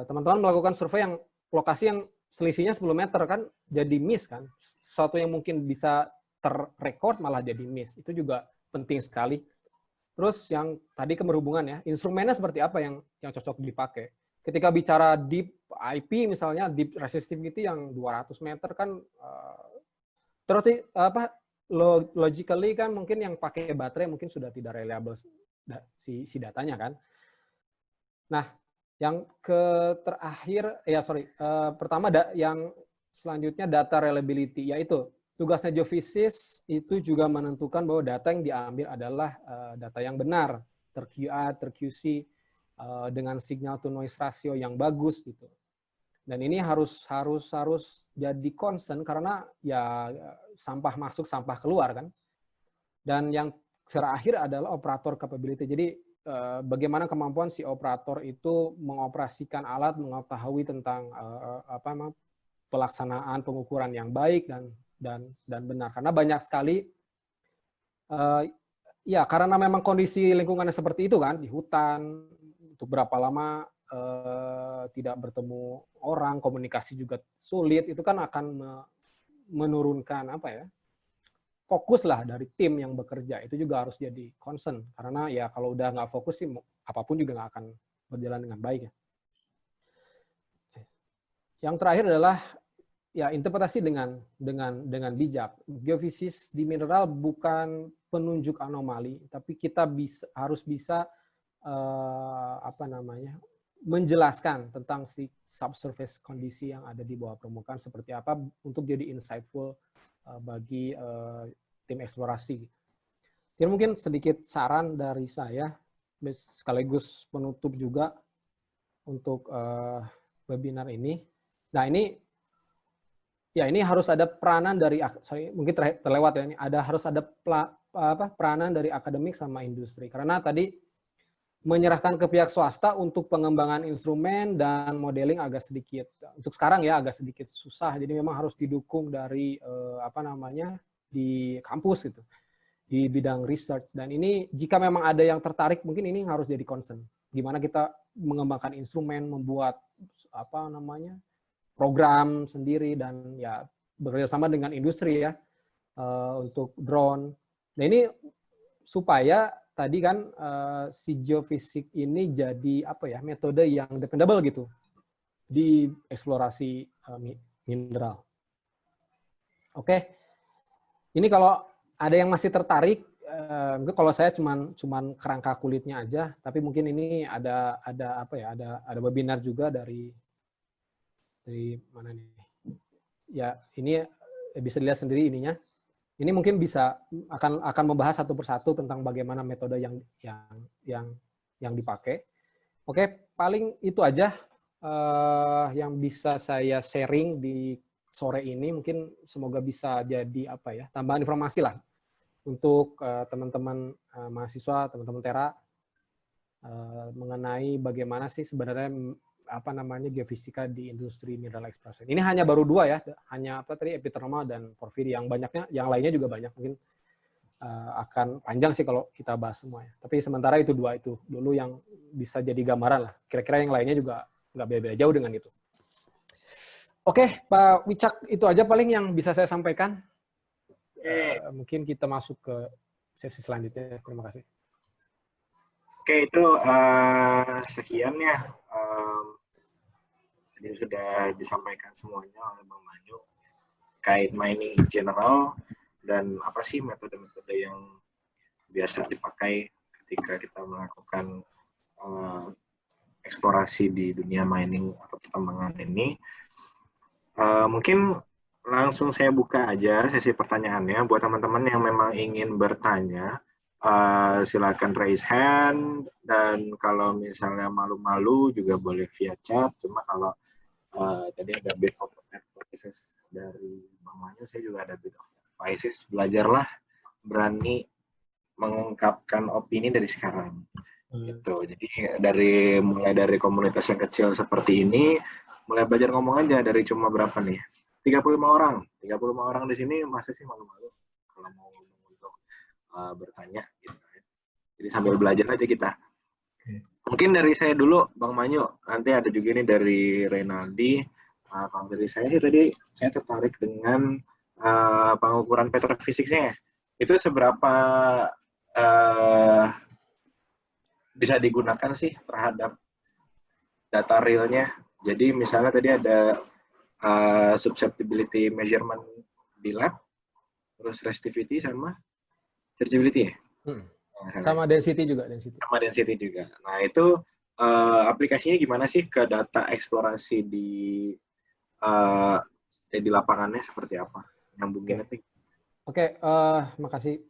teman-teman melakukan survei yang lokasi yang selisihnya 10 meter kan jadi miss kan. Sesuatu yang mungkin bisa terrekord malah jadi miss. Itu juga penting sekali. Terus yang tadi keberhubungan ya, instrumennya seperti apa yang cocok dipakai. Ketika bicara deep IP misalnya, deep resistivity yang 200 meter kan terus logically kan mungkin yang pakai baterai mungkin sudah tidak reliable si datanya kan. Nah, yang pertama yang selanjutnya data reliability, yaitu tugasnya geofisis itu juga menentukan bahwa data yang diambil adalah data yang benar, ter-QA, ter-QC, dengan signal to noise ratio yang bagus gitu. Dan ini harus jadi concern karena ya sampah masuk, sampah keluar kan. Dan yang terakhir adalah operator capability. Jadi bagaimana kemampuan si operator itu mengoperasikan alat, mengetahui tentang pelaksanaan pengukuran yang baik dan benar. Karena banyak sekali ya karena memang kondisi lingkungannya seperti itu kan, di hutan untuk berapa lama tidak bertemu orang, komunikasi juga sulit, itu kan akan menurunkan fokus lah dari tim yang bekerja. Itu juga harus jadi concern, karena ya kalau udah nggak fokus sih apapun juga nggak akan berjalan dengan baik ya. Yang terakhir adalah ya interpretasi dengan bijak. Geofisis di mineral bukan penunjuk anomali, tapi kita harus bisa menjelaskan tentang si subsurface kondisi yang ada di bawah permukaan seperti apa untuk jadi insightful bagi tim eksplorasi. Jadi mungkin sedikit saran dari saya, sekaligus penutup juga untuk webinar ini. Nah ini harus ada peranan dari, mungkin terlewat ya, ini harus ada peranan dari akademik sama industri. Karena tadi menyerahkan ke pihak swasta untuk pengembangan instrumen dan modeling agak sedikit, untuk sekarang ya agak sedikit susah. Jadi memang harus didukung dari di kampus gitu, di bidang research. Dan ini jika memang ada yang tertarik, mungkin ini harus jadi concern. Gimana kita mengembangkan instrumen, membuat program sendiri dan ya bekerjasama dengan industri ya untuk drone. Nah ini supaya tadi kan si geofisik ini jadi metode yang dependable gitu di eksplorasi mineral. Oke. Ini kalau ada yang masih tertarik, kalau saya cuman kerangka kulitnya aja, tapi mungkin ini ada webinar juga dari mana nih? Ya, ini bisa dilihat sendiri ininya. Ini mungkin akan membahas satu persatu tentang bagaimana metode yang dipakai. Oke, paling itu aja yang bisa saya sharing di sore ini. Mungkin semoga bisa jadi tambahan informasi lah untuk teman-teman mahasiswa, teman-teman Tera mengenai bagaimana sih sebenarnya geofisika di industri mineral exploration. Ini hanya baru 2 ya, hanya epithermal dan porphyry. Yang lainnya juga banyak, mungkin akan panjang sih kalau kita bahas semuanya. Tapi sementara itu 2 itu dulu yang bisa jadi gambaran lah. Kira-kira yang lainnya juga nggak beda-beda jauh dengan itu. Oke, Pak Wicak, itu aja paling yang bisa saya sampaikan. Mungkin kita masuk ke sesi selanjutnya. Terima kasih. Oke, itu sekian ya. Jadi sudah disampaikan semuanya oleh Bang Manyu terkait mining in general dan apa sih metode-metode yang biasa dipakai ketika kita melakukan eksplorasi di dunia mining atau pertambangan ini. Mungkin langsung saya buka aja sesi pertanyaannya buat teman-teman yang memang ingin bertanya. Silakan raise hand, dan kalau misalnya malu-malu juga boleh via chat. Cuma kalau tadi ada bit of advices dari Bang Manyu, saya juga ada bit of advices. Belajarlah berani mengungkapkan opini dari sekarang. Gitu. Jadi mulai dari komunitas yang kecil seperti ini, mulai belajar ngomong aja dari cuma berapa nih? 35 orang. 35 orang di sini masa sih malu-malu kalau mau ngomong untuk bertanya gitu. Jadi sambil belajar aja kita. Mungkin dari saya dulu, Bang Manyu. Nanti ada juga nih dari Renaldi. Kalau dari saya sih tadi saya tertarik dengan pengukuran petrofisiknya. Itu seberapa bisa digunakan sih terhadap data realnya. Jadi misalnya tadi ada susceptibility measurement di lab, terus resistivity sama searchability ya? Sama density juga. Sama density juga. Nah itu aplikasinya gimana sih ke data eksplorasi di lapangannya seperti apa? Nyambungin nanti. Oke, makasih.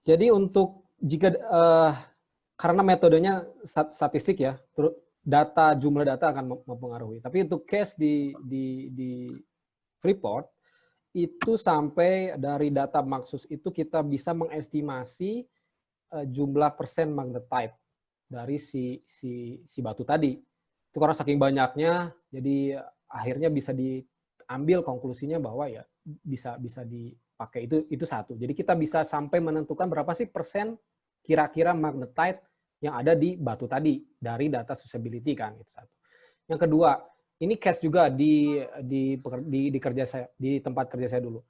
Jadi untuk jika karena metodenya statistik ya, jumlah data akan mempengaruhi. Tapi untuk case di Freeport itu sampai dari data Maxus itu kita bisa mengestimasi jumlah persen magnetite dari si batu tadi. Itu karena saking banyaknya, jadi akhirnya bisa diambil konklusinya bahwa ya bisa dipakai. Itu satu. Jadi kita bisa sampai menentukan berapa sih persen kira-kira magnetite yang ada di batu tadi dari data susceptibility kan, itu satu. Yang kedua, ini case juga di kerja saya, di tempat kerja saya dulu.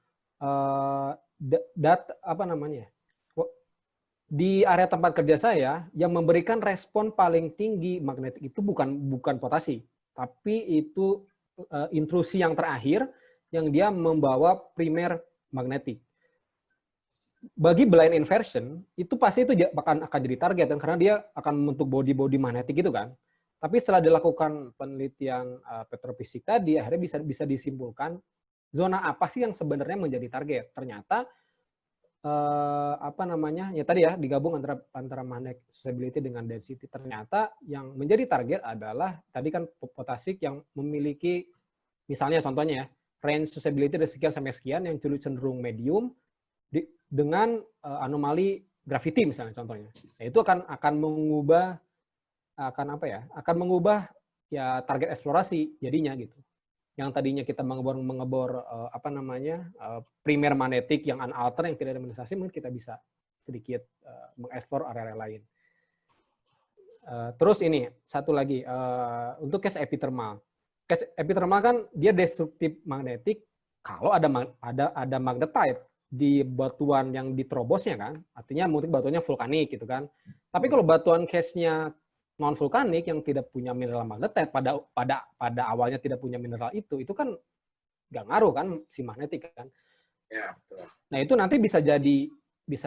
Di area tempat kerja saya yang memberikan respon paling tinggi magnetik itu bukan potasi, tapi itu intrusi yang terakhir yang dia membawa primer magnetik. Bagi blind inversion itu pasti itu akan jadi target kan, karena dia akan membentuk body magnetik gitu kan. Tapi setelah dilakukan penelitian petrofisik tadi, akhirnya bisa disimpulkan zona apa sih yang sebenarnya menjadi target. Ternyata ya tadi ya digabung antara magnetic susceptibility dengan density. Ternyata yang menjadi target adalah tadi kan potasik yang memiliki misalnya contohnya ya range susceptibility dari sekian sampai sekian yang cenderung medium dengan anomali gravity misalnya contohnya. Nah, itu akan mengubah ya target eksplorasi jadinya gitu. Yang tadinya kita mengebor primer magnetik yang unaltered yang tidak ada mineralisasi, mungkin kita bisa sedikit mengeksplor area lain. Terus ini satu lagi untuk case epithermal. Case epithermal kan dia destruktif magnetik kalau ada magnetite di batuan yang diterobosnya kan, artinya mungkin batuannya vulkanik gitu kan. Tapi kalau batuan case-nya non vulkanik yang tidak punya mineral magnetite pada awalnya tidak punya mineral itu kan nggak ngaruh kan si magnetik kan. Ya, betul. Nah itu nanti bisa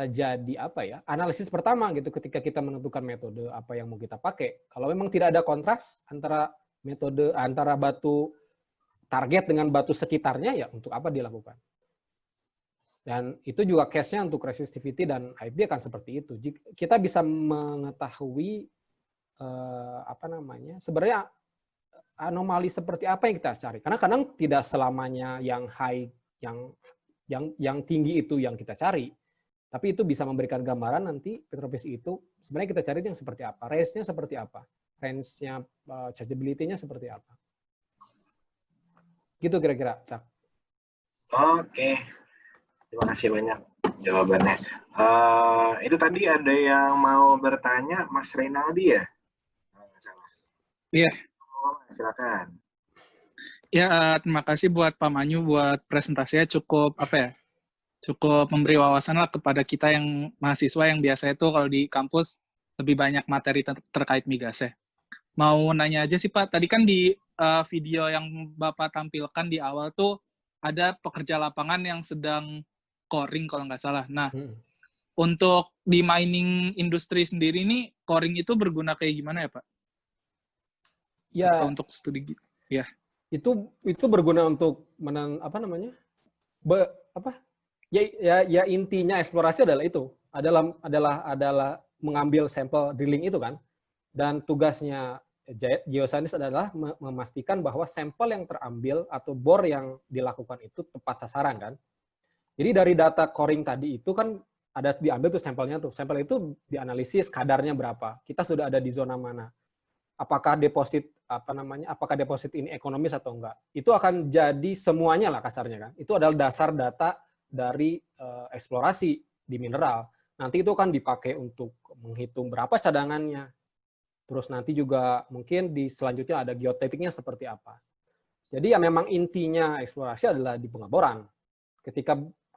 jadi apa ya analisis pertama gitu ketika kita menentukan metode apa yang mau kita pakai. Kalau memang tidak ada kontras antara batu target dengan batu sekitarnya, ya untuk apa dilakukan. Dan itu juga case-nya untuk resistivity dan IB akan seperti itu. Kita bisa mengetahui sebenarnya anomali seperti apa yang kita cari. Karena kadang tidak selamanya yang high, yang tinggi itu yang kita cari. Tapi itu bisa memberikan gambaran nanti petrofisik itu sebenarnya kita cari yang seperti apa, range-nya seperti apa, range-nya chargeability-nya seperti apa. Gitu kira-kira, Cak. Oke. Terima kasih banyak jawabannya. Itu tadi ada yang mau bertanya, Mas Reynaldi ya? Iya. Silakan. Ya, terima kasih buat Pak Manyu buat presentasinya cukup cukup memberi wawasan lah kepada kita yang mahasiswa yang biasa itu kalau di kampus lebih banyak materi terkait migasnya. Mau nanya aja sih Pak, tadi kan di video yang Bapak tampilkan di awal tuh ada pekerja lapangan yang sedang coring kalau nggak salah. Nah, untuk di mining industri sendiri nih, coring itu berguna kayak gimana ya Pak? Ya, atau untuk studi ya. Itu berguna untuk Ya intinya eksplorasi adalah itu. Adalah mengambil sampel drilling itu kan. Dan tugasnya geosaintis adalah memastikan bahwa sampel yang terambil atau bor yang dilakukan itu tepat sasaran kan. Jadi dari data coring tadi itu kan ada diambil tuh sampelnya tuh. Sampel itu dianalisis kadarnya berapa. Kita sudah ada di zona mana. Apakah deposit ini ekonomis atau enggak. Itu akan jadi semuanya lah kasarnya kan. Itu adalah dasar data dari eksplorasi di mineral. Nanti itu kan dipakai untuk menghitung berapa cadangannya. Terus nanti juga mungkin di selanjutnya ada geotekniknya seperti apa. Jadi ya memang intinya eksplorasi adalah di pengeboran.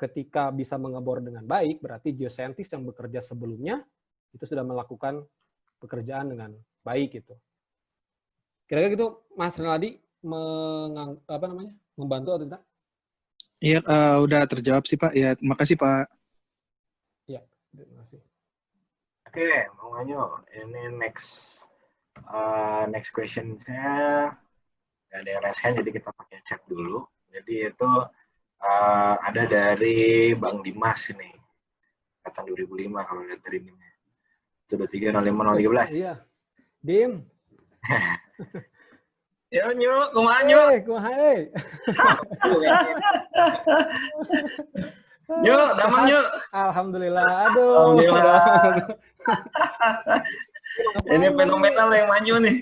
Ketika bisa mengebor dengan baik, berarti geosaintis yang bekerja sebelumnya itu sudah melakukan pekerjaan dengan baik gitu. Kira-kira gitu, Mas Renaldi membantu atau tidak? Iya, udah terjawab sih Pak. Ya, terima kasih Pak. Iya, terima kasih. Oke, Bang Manyu, ini next question-nya ada yang raise hand, jadi kita pakai chat dulu. Jadi itu ada dari Bang Dimas ini, angkatan 2005 kalau lihat dari ini. Itu 230513. Iya, Dim. Yo Nyu, kumaha Nyu? Kumaha. Yuk, damang yuk. Alhamdulillah. Aduh. Alhamdulillah. Ini Ngapain fenomenal nih? yang maju nih.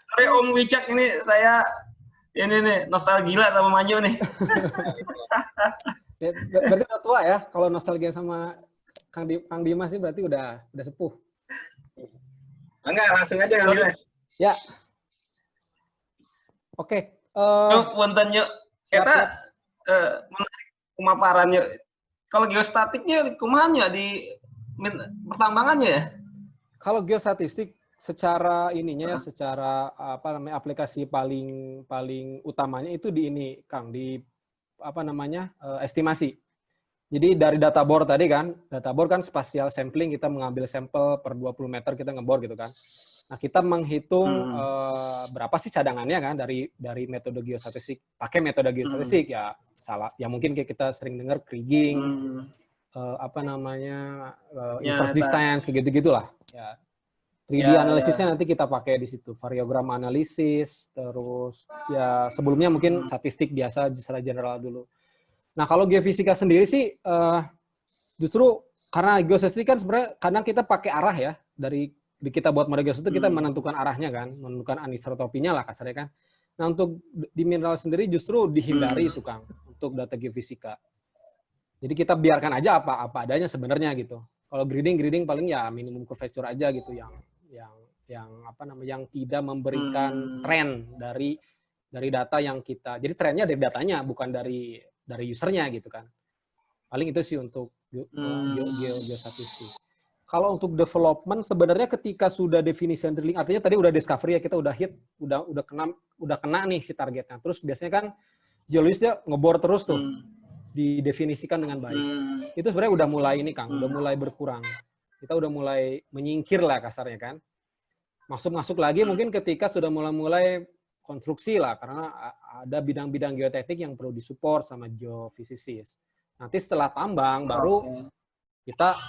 Sorry Om Wicak, ini saya ini nih nostalgia sama maju nih. Ya, berarti udah tua ya. Kalau nostalgia sama Kang Dimas sih berarti udah sepuh. Enggak, langsung aja kali ya. Ya. Oke. Yuk, punten yuk. Kita menarik pemaparan yuk. Kalau geostatiknya kumanya di pertambangannya ya? Kalau geostatistik secara ininya ya, secara apa namanya aplikasi paling utamanya itu di ini, Kang, di apa namanya estimasi. Jadi dari data bore tadi kan, data bore kan spatial sampling, kita mengambil sampel per 20 meter kita ngebor gitu kan. Nah, kita menghitung berapa sih cadangannya kan dari metode geostatistik. Pakai metode geostatistik ya salah. Ya mungkin kayak kita sering dengar kriging, apa namanya inverse distance kayak gitu-gitulah. Ya. 3D analisisnya nanti kita pakai di situ, variogram analisis, terus ya sebelumnya mungkin statistik biasa secara general dulu. Nah, kalau geofisika sendiri sih justru karena geostatistik kan sebenarnya kadang kita pakai arah ya, dari kita buat model geostatistik kita menentukan arahnya kan, menentukan anisotropinya lah kasarnya kan. Nah, untuk di mineral sendiri justru dihindari itu Kang untuk data geofisika. Jadi kita biarkan aja apa adanya sebenarnya gitu. Kalau grading paling ya minimum curvature aja gitu yang apa namanya yang tidak memberikan tren dari data yang kita. Jadi trennya dari datanya bukan dari usernya gitu kan. Paling itu sih untuk geostatistik. Kalau untuk development sebenarnya ketika sudah definition drilling artinya tadi udah discovery ya, kita udah hit, udah kena nih si targetnya. Terus biasanya kan geologis dia ngebor terus tuh. Didefinisikan dengan baik. Itu sebenarnya udah mulai ini Kang, udah mulai berkurang. Kita udah mulai menyingkir lah kasarnya kan. Masuk lagi mungkin ketika sudah mulai konstruksi lah, karena ada bidang-bidang geoteknik yang perlu disupport sama geofissis. Nanti setelah tambang baru kita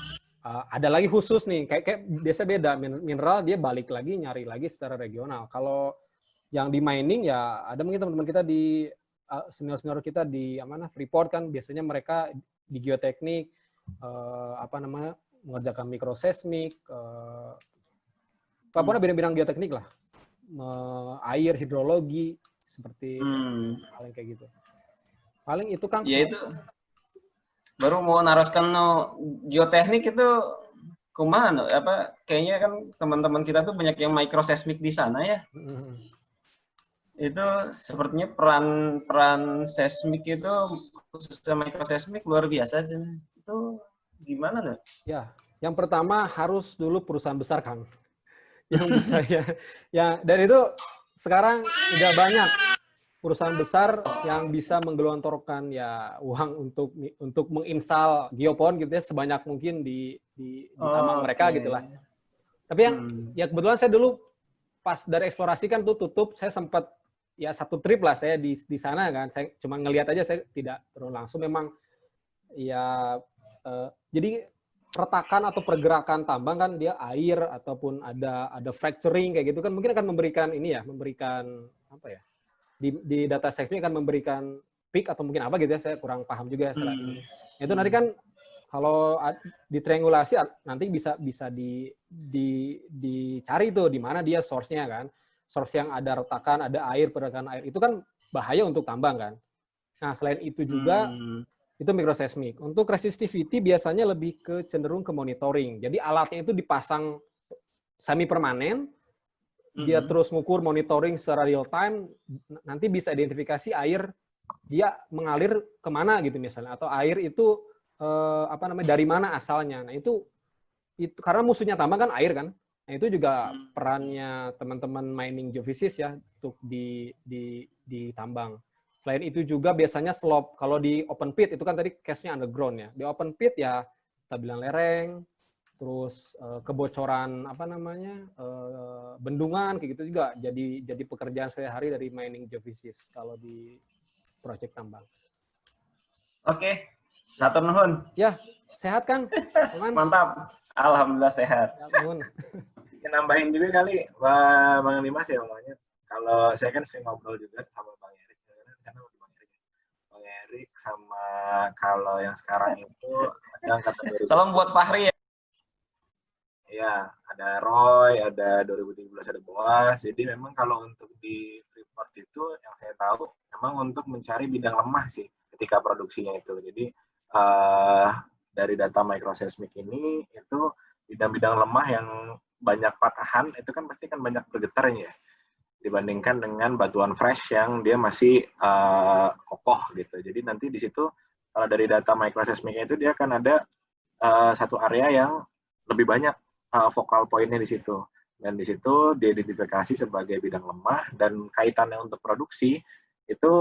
ada lagi khusus nih, kayak biasa beda mineral dia balik lagi nyari lagi secara regional. Kalau yang di mining ya ada mungkin teman-teman kita di senior kita di Freeport kan biasanya mereka di geoteknik apa namanya mengerjakan mikroseismik apapun bidang-bidang geoteknik lah, air, hidrologi seperti paling kayak gitu. Paling itu Kang. Ya itu baru mau naraskan geoteknik itu kumaha apa kayaknya kan teman-teman kita tuh banyak yang microseismic di sana ya. Itu sepertinya peran seismik itu khususnya microseismic luar biasa. Itu gimana tuh? Ya, yang pertama harus dulu perusahaan besar Kang. Yang bisa ya dan itu sekarang udah banyak perusahaan besar yang bisa menggelontorkan ya uang untuk menginstal geopon gitu ya sebanyak mungkin di tambang mereka gitulah. Tapi yang ya kebetulan saya dulu pas dari eksplorasi kan tuh tutup, saya sempat ya satu trip lah saya di sana kan. Saya cuma ngelihat aja, saya tidak turun langsung. Memang ya jadi retakan atau pergerakan tambang kan dia air ataupun ada fracturing kayak gitu kan mungkin akan memberikan ini ya, memberikan apa ya? Di data set-nya akan memberikan peak atau mungkin apa gitu ya, saya kurang paham juga secara ini. Itu nanti kan kalau ditriangulasi nanti bisa dicari tuh di mana dia source-nya kan. Source yang ada retakan, ada air, pergerakan air. Itu kan bahaya untuk tambang kan. Nah, selain itu juga itu microseismic. Untuk resistivity biasanya lebih cenderung ke monitoring. Jadi alatnya itu dipasang semi permanen, dia terus ngukur monitoring secara real time, nanti bisa identifikasi air dia mengalir kemana gitu misalnya, atau air itu apa namanya dari mana asalnya. Nah itu karena musuhnya tambang kan air kan. Nah itu juga perannya teman-teman mining geophysics ya untuk di tambang. Selain itu juga biasanya slope, kalau di open pit itu kan tadi case-nya underground ya. Di open pit ya stabilan lereng, terus kebocoran apa namanya bendungan kayak gitu juga jadi pekerjaan sehari-hari dari mining geophysics kalau di proyek tambang. Oke, hatur nuhun. Ya, sehat Kang. Mantap. Alhamdulillah sehat. Ya, nuhun. Nambahin juga kali Bang Dimas ya ngomongnya. Kalau saya kan sering ngobrol juga sama Bang Erik. Bang Erik, sama kalau yang sekarang itu ada angkatan 2000. Salam buat Fahri ya. Ya, ada Roy, ada 2017 ada Boas. Jadi memang kalau untuk di Freeport itu yang saya tahu memang untuk mencari bidang lemah sih ketika produksinya itu. Jadi dari data microseismic ini itu bidang-bidang lemah yang banyak patahan itu kan pasti kan banyak bergetarnya ya, dibandingkan dengan batuan fresh yang dia masih kokoh gitu. Jadi nanti di situ kalau dari data microseismicnya itu dia akan ada satu area yang lebih banyak focal point-nya di situ. Dan di situ diidentifikasi sebagai bidang lemah dan kaitannya untuk produksi itu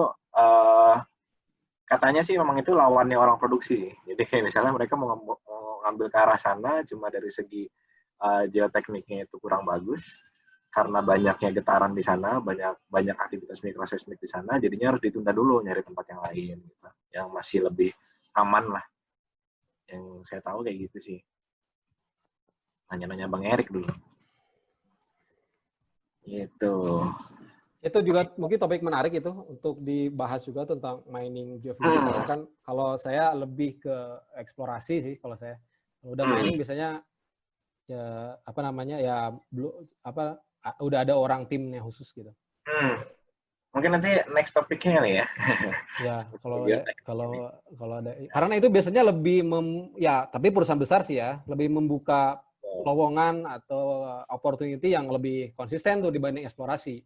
katanya sih memang itu lawannya orang produksi. Jadi kayak misalnya mereka mau ngambil ke arah sana cuma dari segi geotekniknya itu kurang bagus karena banyaknya getaran di sana, banyak aktivitas mikroseismik di sana, jadinya harus ditunda dulu nyari tempat yang lain gitu. Yang masih lebih aman lah. Yang saya tahu kayak gitu sih. Nanya-nanya Bang Erik dulu. Gitu. Itu juga mungkin topik menarik itu untuk dibahas juga tentang mining geofisika. Karena kan kalau saya lebih ke eksplorasi sih kalau saya. Kalau udah mining biasanya ya apa namanya ya udah ada orang timnya khusus gitu. Mungkin nanti next topiknya kali ya. Ya, kalau ada karena itu biasanya lebih ya tapi perusahaan besar sih ya, lebih membuka lowongan atau opportunity yang lebih konsisten tuh dibanding eksplorasi.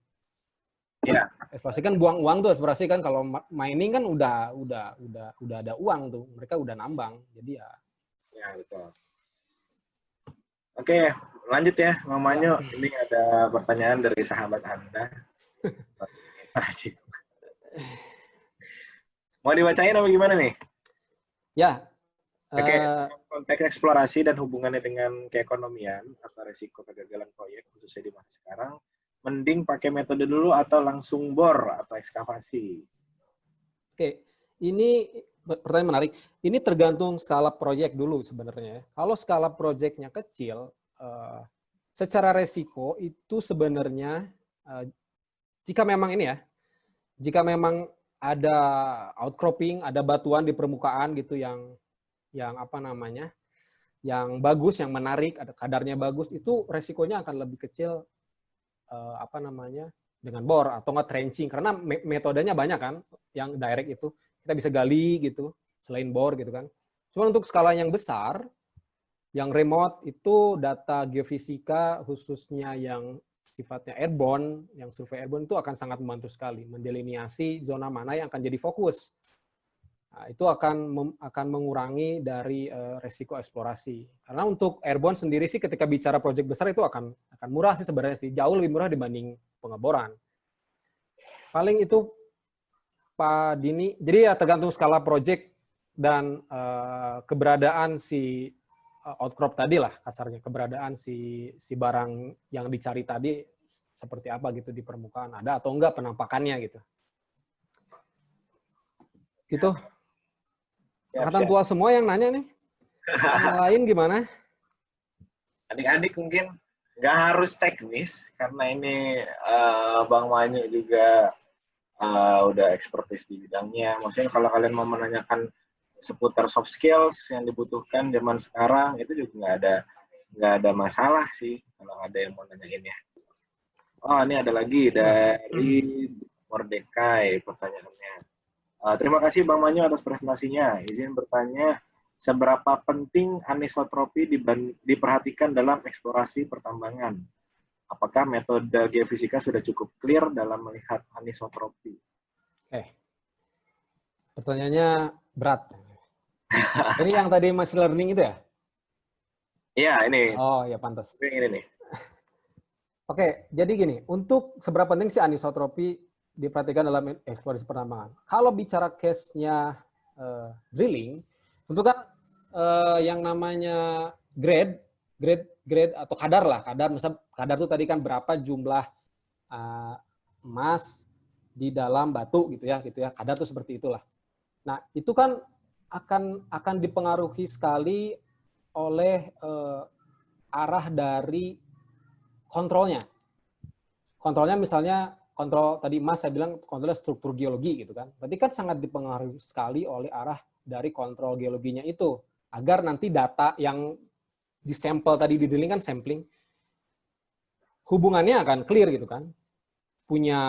Ya. Eksplorasi kan buang uang tuh, eksplorasi kan kalau mining kan udah ada uang tuh, mereka udah nambang. Jadi ya. Ya, betul. Oke, lanjut ya, Mang Manyu. Ini ada pertanyaan dari sahabat Anda. Mau dibacain apa gimana nih? Ya. Oke, konteks eksplorasi dan hubungannya dengan keekonomian atau resiko kegagalan proyek khususnya di masa sekarang, mending pakai metode dulu atau langsung bor atau ekskavasi? Oke, ini pertanyaan menarik. Ini tergantung skala proyek dulu sebenarnya. Kalau skala proyeknya kecil, secara resiko itu sebenarnya jika memang ini ya, jika memang ada outcropping, ada batuan di permukaan gitu yang apa namanya, yang bagus, yang menarik, ada kadarnya bagus, itu resikonya akan lebih kecil apa namanya dengan bor atau nggak trenching karena metodenya banyak kan, yang direct itu kita bisa gali gitu selain bor gitu kan. Cuma untuk skala yang besar, yang remote itu data geofisika khususnya yang sifatnya airborne, yang survei airborne itu akan sangat membantu sekali mendeliniasi zona mana yang akan jadi fokus. Nah, itu akan mengurangi dari resiko eksplorasi. Karena untuk airborne sendiri sih ketika bicara proyek besar itu akan murah sih sebenarnya sih, jauh lebih murah dibanding pengeboran. Paling itu Pak Dini, jadi ya tergantung skala proyek dan keberadaan si outcrop tadi lah kasarnya, keberadaan si barang yang dicari tadi seperti apa gitu di permukaan, ada atau enggak penampakannya gitu. Gitu. Angkatan tua semua yang nanya nih. Yang lain gimana? Adik-adik mungkin nggak harus teknis, karena ini Bang Manyu juga udah expertise di bidangnya. Maksudnya kalau kalian mau menanyakan seputar soft skills yang dibutuhkan zaman sekarang, itu juga nggak ada masalah sih kalau ada yang mau nanyain ya. Oh, ini ada lagi dari Mordekai pertanyaannya. Terima kasih Bang Manyu atas presentasinya. Izin bertanya, seberapa penting anisotropi diperhatikan dalam eksplorasi pertambangan? Apakah metode geofisika sudah cukup clear dalam melihat anisotropi? Pertanyaannya berat. Ini yang tadi machine learning itu ya? Iya, ini. Oh, ya pantas. Ini nih. Oke, jadi gini, untuk seberapa penting sih anisotropi diperhatikan dalam eksplorasi pertambangan? Kalau bicara case-nya drilling, tentu kan yang namanya grade atau kadar lah, misal kadar itu tadi kan berapa jumlah emas di dalam batu gitu ya, kadar itu seperti itulah. Nah itu kan akan dipengaruhi sekali oleh arah dari kontrolnya. Kontrolnya misalnya kontrol tadi Mas saya bilang kontrolnya struktur geologi gitu kan. Berarti kan sangat dipengaruhi sekali oleh arah dari kontrol geologinya itu agar nanti data yang di sampel tadi di drilling kan sampling hubungannya akan clear gitu kan. Punya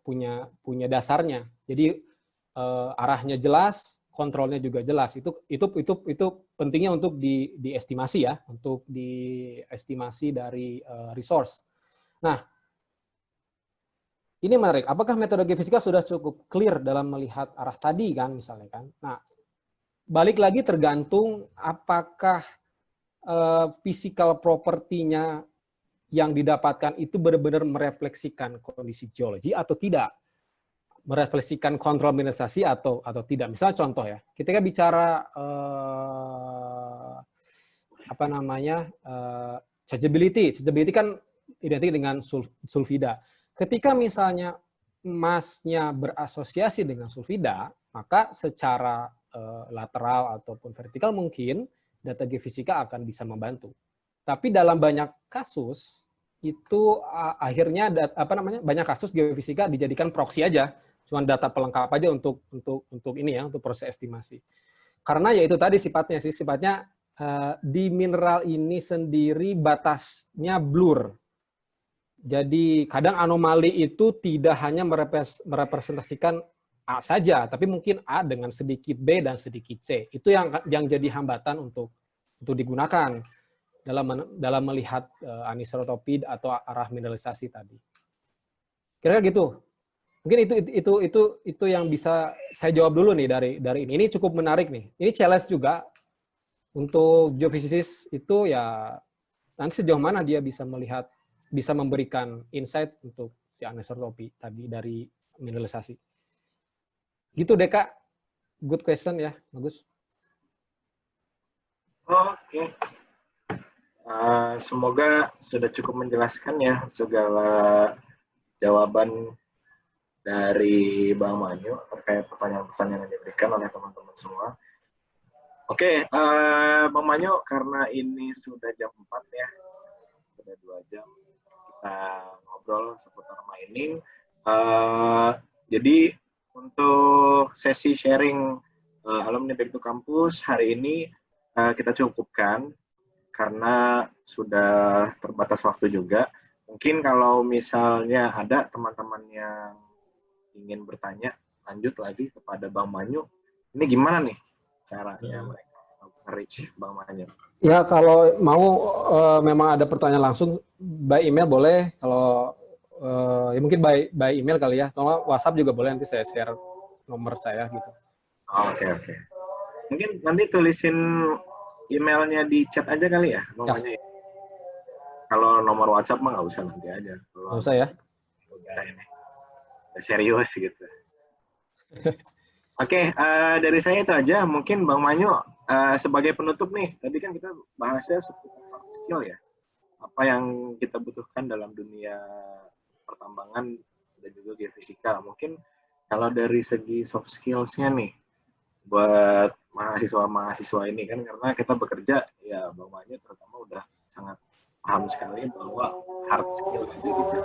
punya dasarnya. Jadi arahnya jelas, kontrolnya juga jelas. Itu pentingnya untuk diestimasi ya, untuk diestimasi dari resource. Nah, ini menarik. Apakah metode geofisika sudah cukup clear dalam melihat arah tadi kan misalnya kan? Nah, balik lagi tergantung apakah physical property-nya yang didapatkan itu benar-benar merefleksikan kondisi geologi atau tidak, merefleksikan kontrol mineralisasi atau tidak. Misalnya contoh ya, ketika bicara chargeability kan identik dengan sulfida. Ketika misalnya emasnya berasosiasi dengan sulfida, maka secara lateral ataupun vertikal mungkin data geofisika akan bisa membantu. Tapi dalam banyak kasus itu akhirnya banyak kasus geofisika dijadikan proxy aja, cuma data pelengkap aja untuk ini ya, untuk proses estimasi. Karena ya itu tadi sifatnya di mineral ini sendiri batasnya blur. Jadi kadang anomali itu tidak hanya merepresentasikan A saja, tapi mungkin A dengan sedikit B dan sedikit C. Itu yang jadi hambatan untuk digunakan dalam melihat anisotropi atau arah mineralisasi tadi. Kira-kira gitu. Mungkin itu yang bisa saya jawab dulu nih dari ini. Ini cukup menarik nih. Ini challenge juga untuk geofisikis itu ya nanti sejauh mana dia bisa melihat, bisa memberikan insight untuk si anisotropi tadi dari mineralisasi. Gitu deh Kak. Good question ya, bagus. Oke. Semoga sudah cukup menjelaskan ya segala jawaban dari Bang Manyu terkait pertanyaan-pertanyaan yang diberikan oleh teman-teman semua. Oke, Bang Manyu, karena ini sudah jam 4 ya, sudah 2 jam kita ngobrol seputar mining. Jadi untuk sesi sharing alumni Back to Campus hari ini kita cukupkan karena sudah terbatas waktu juga. Mungkin kalau misalnya ada teman-teman yang ingin bertanya lanjut lagi kepada Bang Manyu, ini gimana nih caranya mereka reach Bang Manyu? Ya kalau mau memang ada pertanyaan langsung by email boleh, kalau ya mungkin by email kali ya, kalau WhatsApp juga boleh, nanti saya share nomor saya gitu. Oke. Mungkin nanti tulisin emailnya di chat aja kali ya, nomornya. Ya. Kalau nomor WhatsApp mah nggak usah, nanti aja. Nggak usah ya? Udah ini, udah serius gitu. Oke, dari saya itu aja. Mungkin Bang Manyu sebagai penutup nih, tadi kan kita bahasnya seputar skill ya. Apa yang kita butuhkan dalam dunia pertambangan dan juga geofisika. Mungkin kalau dari segi soft skills-nya nih, buat mahasiswa-mahasiswa ini kan, karena kita bekerja ya Bang Manyu terutama udah sangat paham sekali bahwa hard skill itu gitu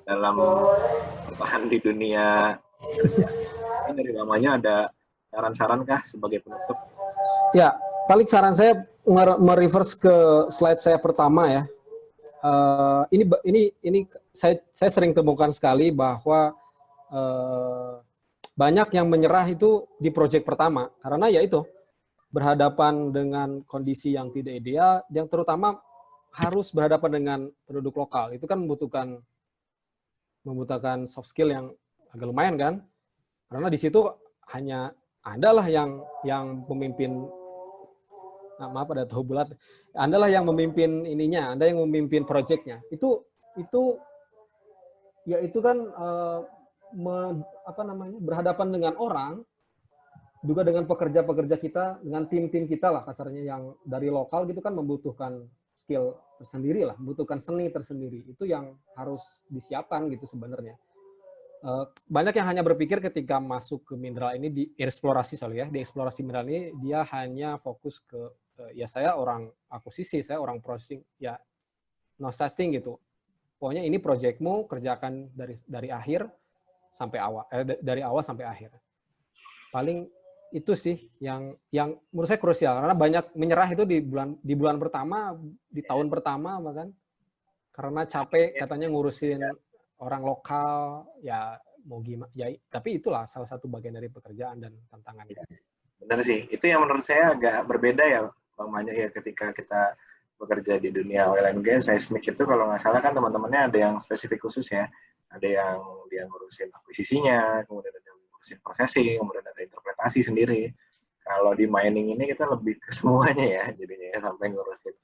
dalam bertahan di dunia kerja. Ini dari Bang Manyu ada saran-saran kah sebagai penutup? Ya, paling saran saya mereverse ke slide saya pertama ya. Ini saya sering temukan sekali bahwa banyak yang menyerah itu di proyek pertama karena ya itu berhadapan dengan kondisi yang tidak ideal, yang terutama harus berhadapan dengan penduduk lokal. Itu kan membutuhkan soft skill yang agak lumayan kan, karena di situ hanya adalah yang memimpin. Nah, maaf ada tahu bulat. Andalah yang memimpin ininya, Anda yang memimpin proyeknya. Itu kan berhadapan dengan orang, juga dengan pekerja-pekerja kita, dengan tim-tim kita lah kasarnya yang dari lokal gitu kan, membutuhkan skill tersendiri lah, membutuhkan seni tersendiri. Itu yang harus disiapkan gitu sebenarnya. Banyak yang hanya berpikir ketika masuk ke mineral ini di eksplorasi soalnya ya, di eksplorasi mineral ini dia hanya fokus ke ya saya orang akuisisi, saya orang processing, ya no such thing gitu. pokoknya ini proyekmu kerjakan dari akhir sampai awal, dari awal sampai akhir. Paling itu sih yang menurut saya krusial, karena banyak menyerah itu di bulan pertama, di tahun pertama bahkan, karena capek katanya ngurusin orang lokal, ya mau gimana, ya tapi itulah salah satu bagian dari pekerjaan dan tantangannya. Benar sih, itu yang menurut saya agak berbeda ya Bang Manyu ya, ketika kita bekerja di dunia oil and gas, seismik itu kalau nggak salah kan teman-temannya ada yang spesifik khusus ya, ada yang dia ngurusin akuisisinya, kemudian ada yang ngurusin processing, kemudian ada interpretasi sendiri. Kalau di mining ini kita lebih ke semuanya ya, jadinya ya, sampai ngurusin.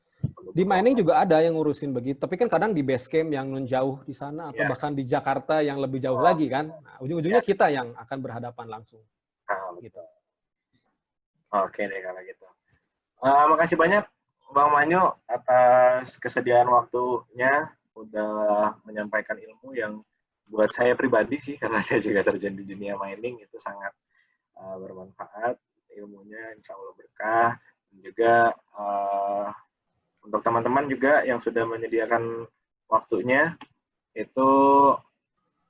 Di mining juga ada yang ngurusin begitu, tapi kan kadang di base camp yang non jauh di sana, atau bahkan di Jakarta yang lebih jauh lagi kan. Nah, ujung-ujungnya kita yang akan berhadapan langsung. Gitu. Oke deh kalau gitu. Makasih banyak Bang Manyu atas kesediaan waktunya, udah menyampaikan ilmu yang buat saya pribadi sih, karena saya juga terjun di dunia mining, itu sangat bermanfaat. Ilmunya insya Allah berkah. Dan juga untuk teman-teman juga yang sudah menyediakan waktunya, itu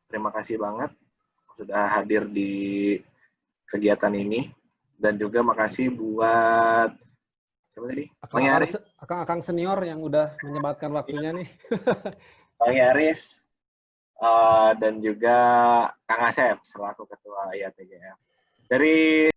terima kasih banget sudah hadir di kegiatan ini. Dan juga makasih buat siapa tadi? Akang senior yang udah menyempatkan waktunya nih. Bang Yaris dan juga Kang Asep selaku Ketua IATGF. Dari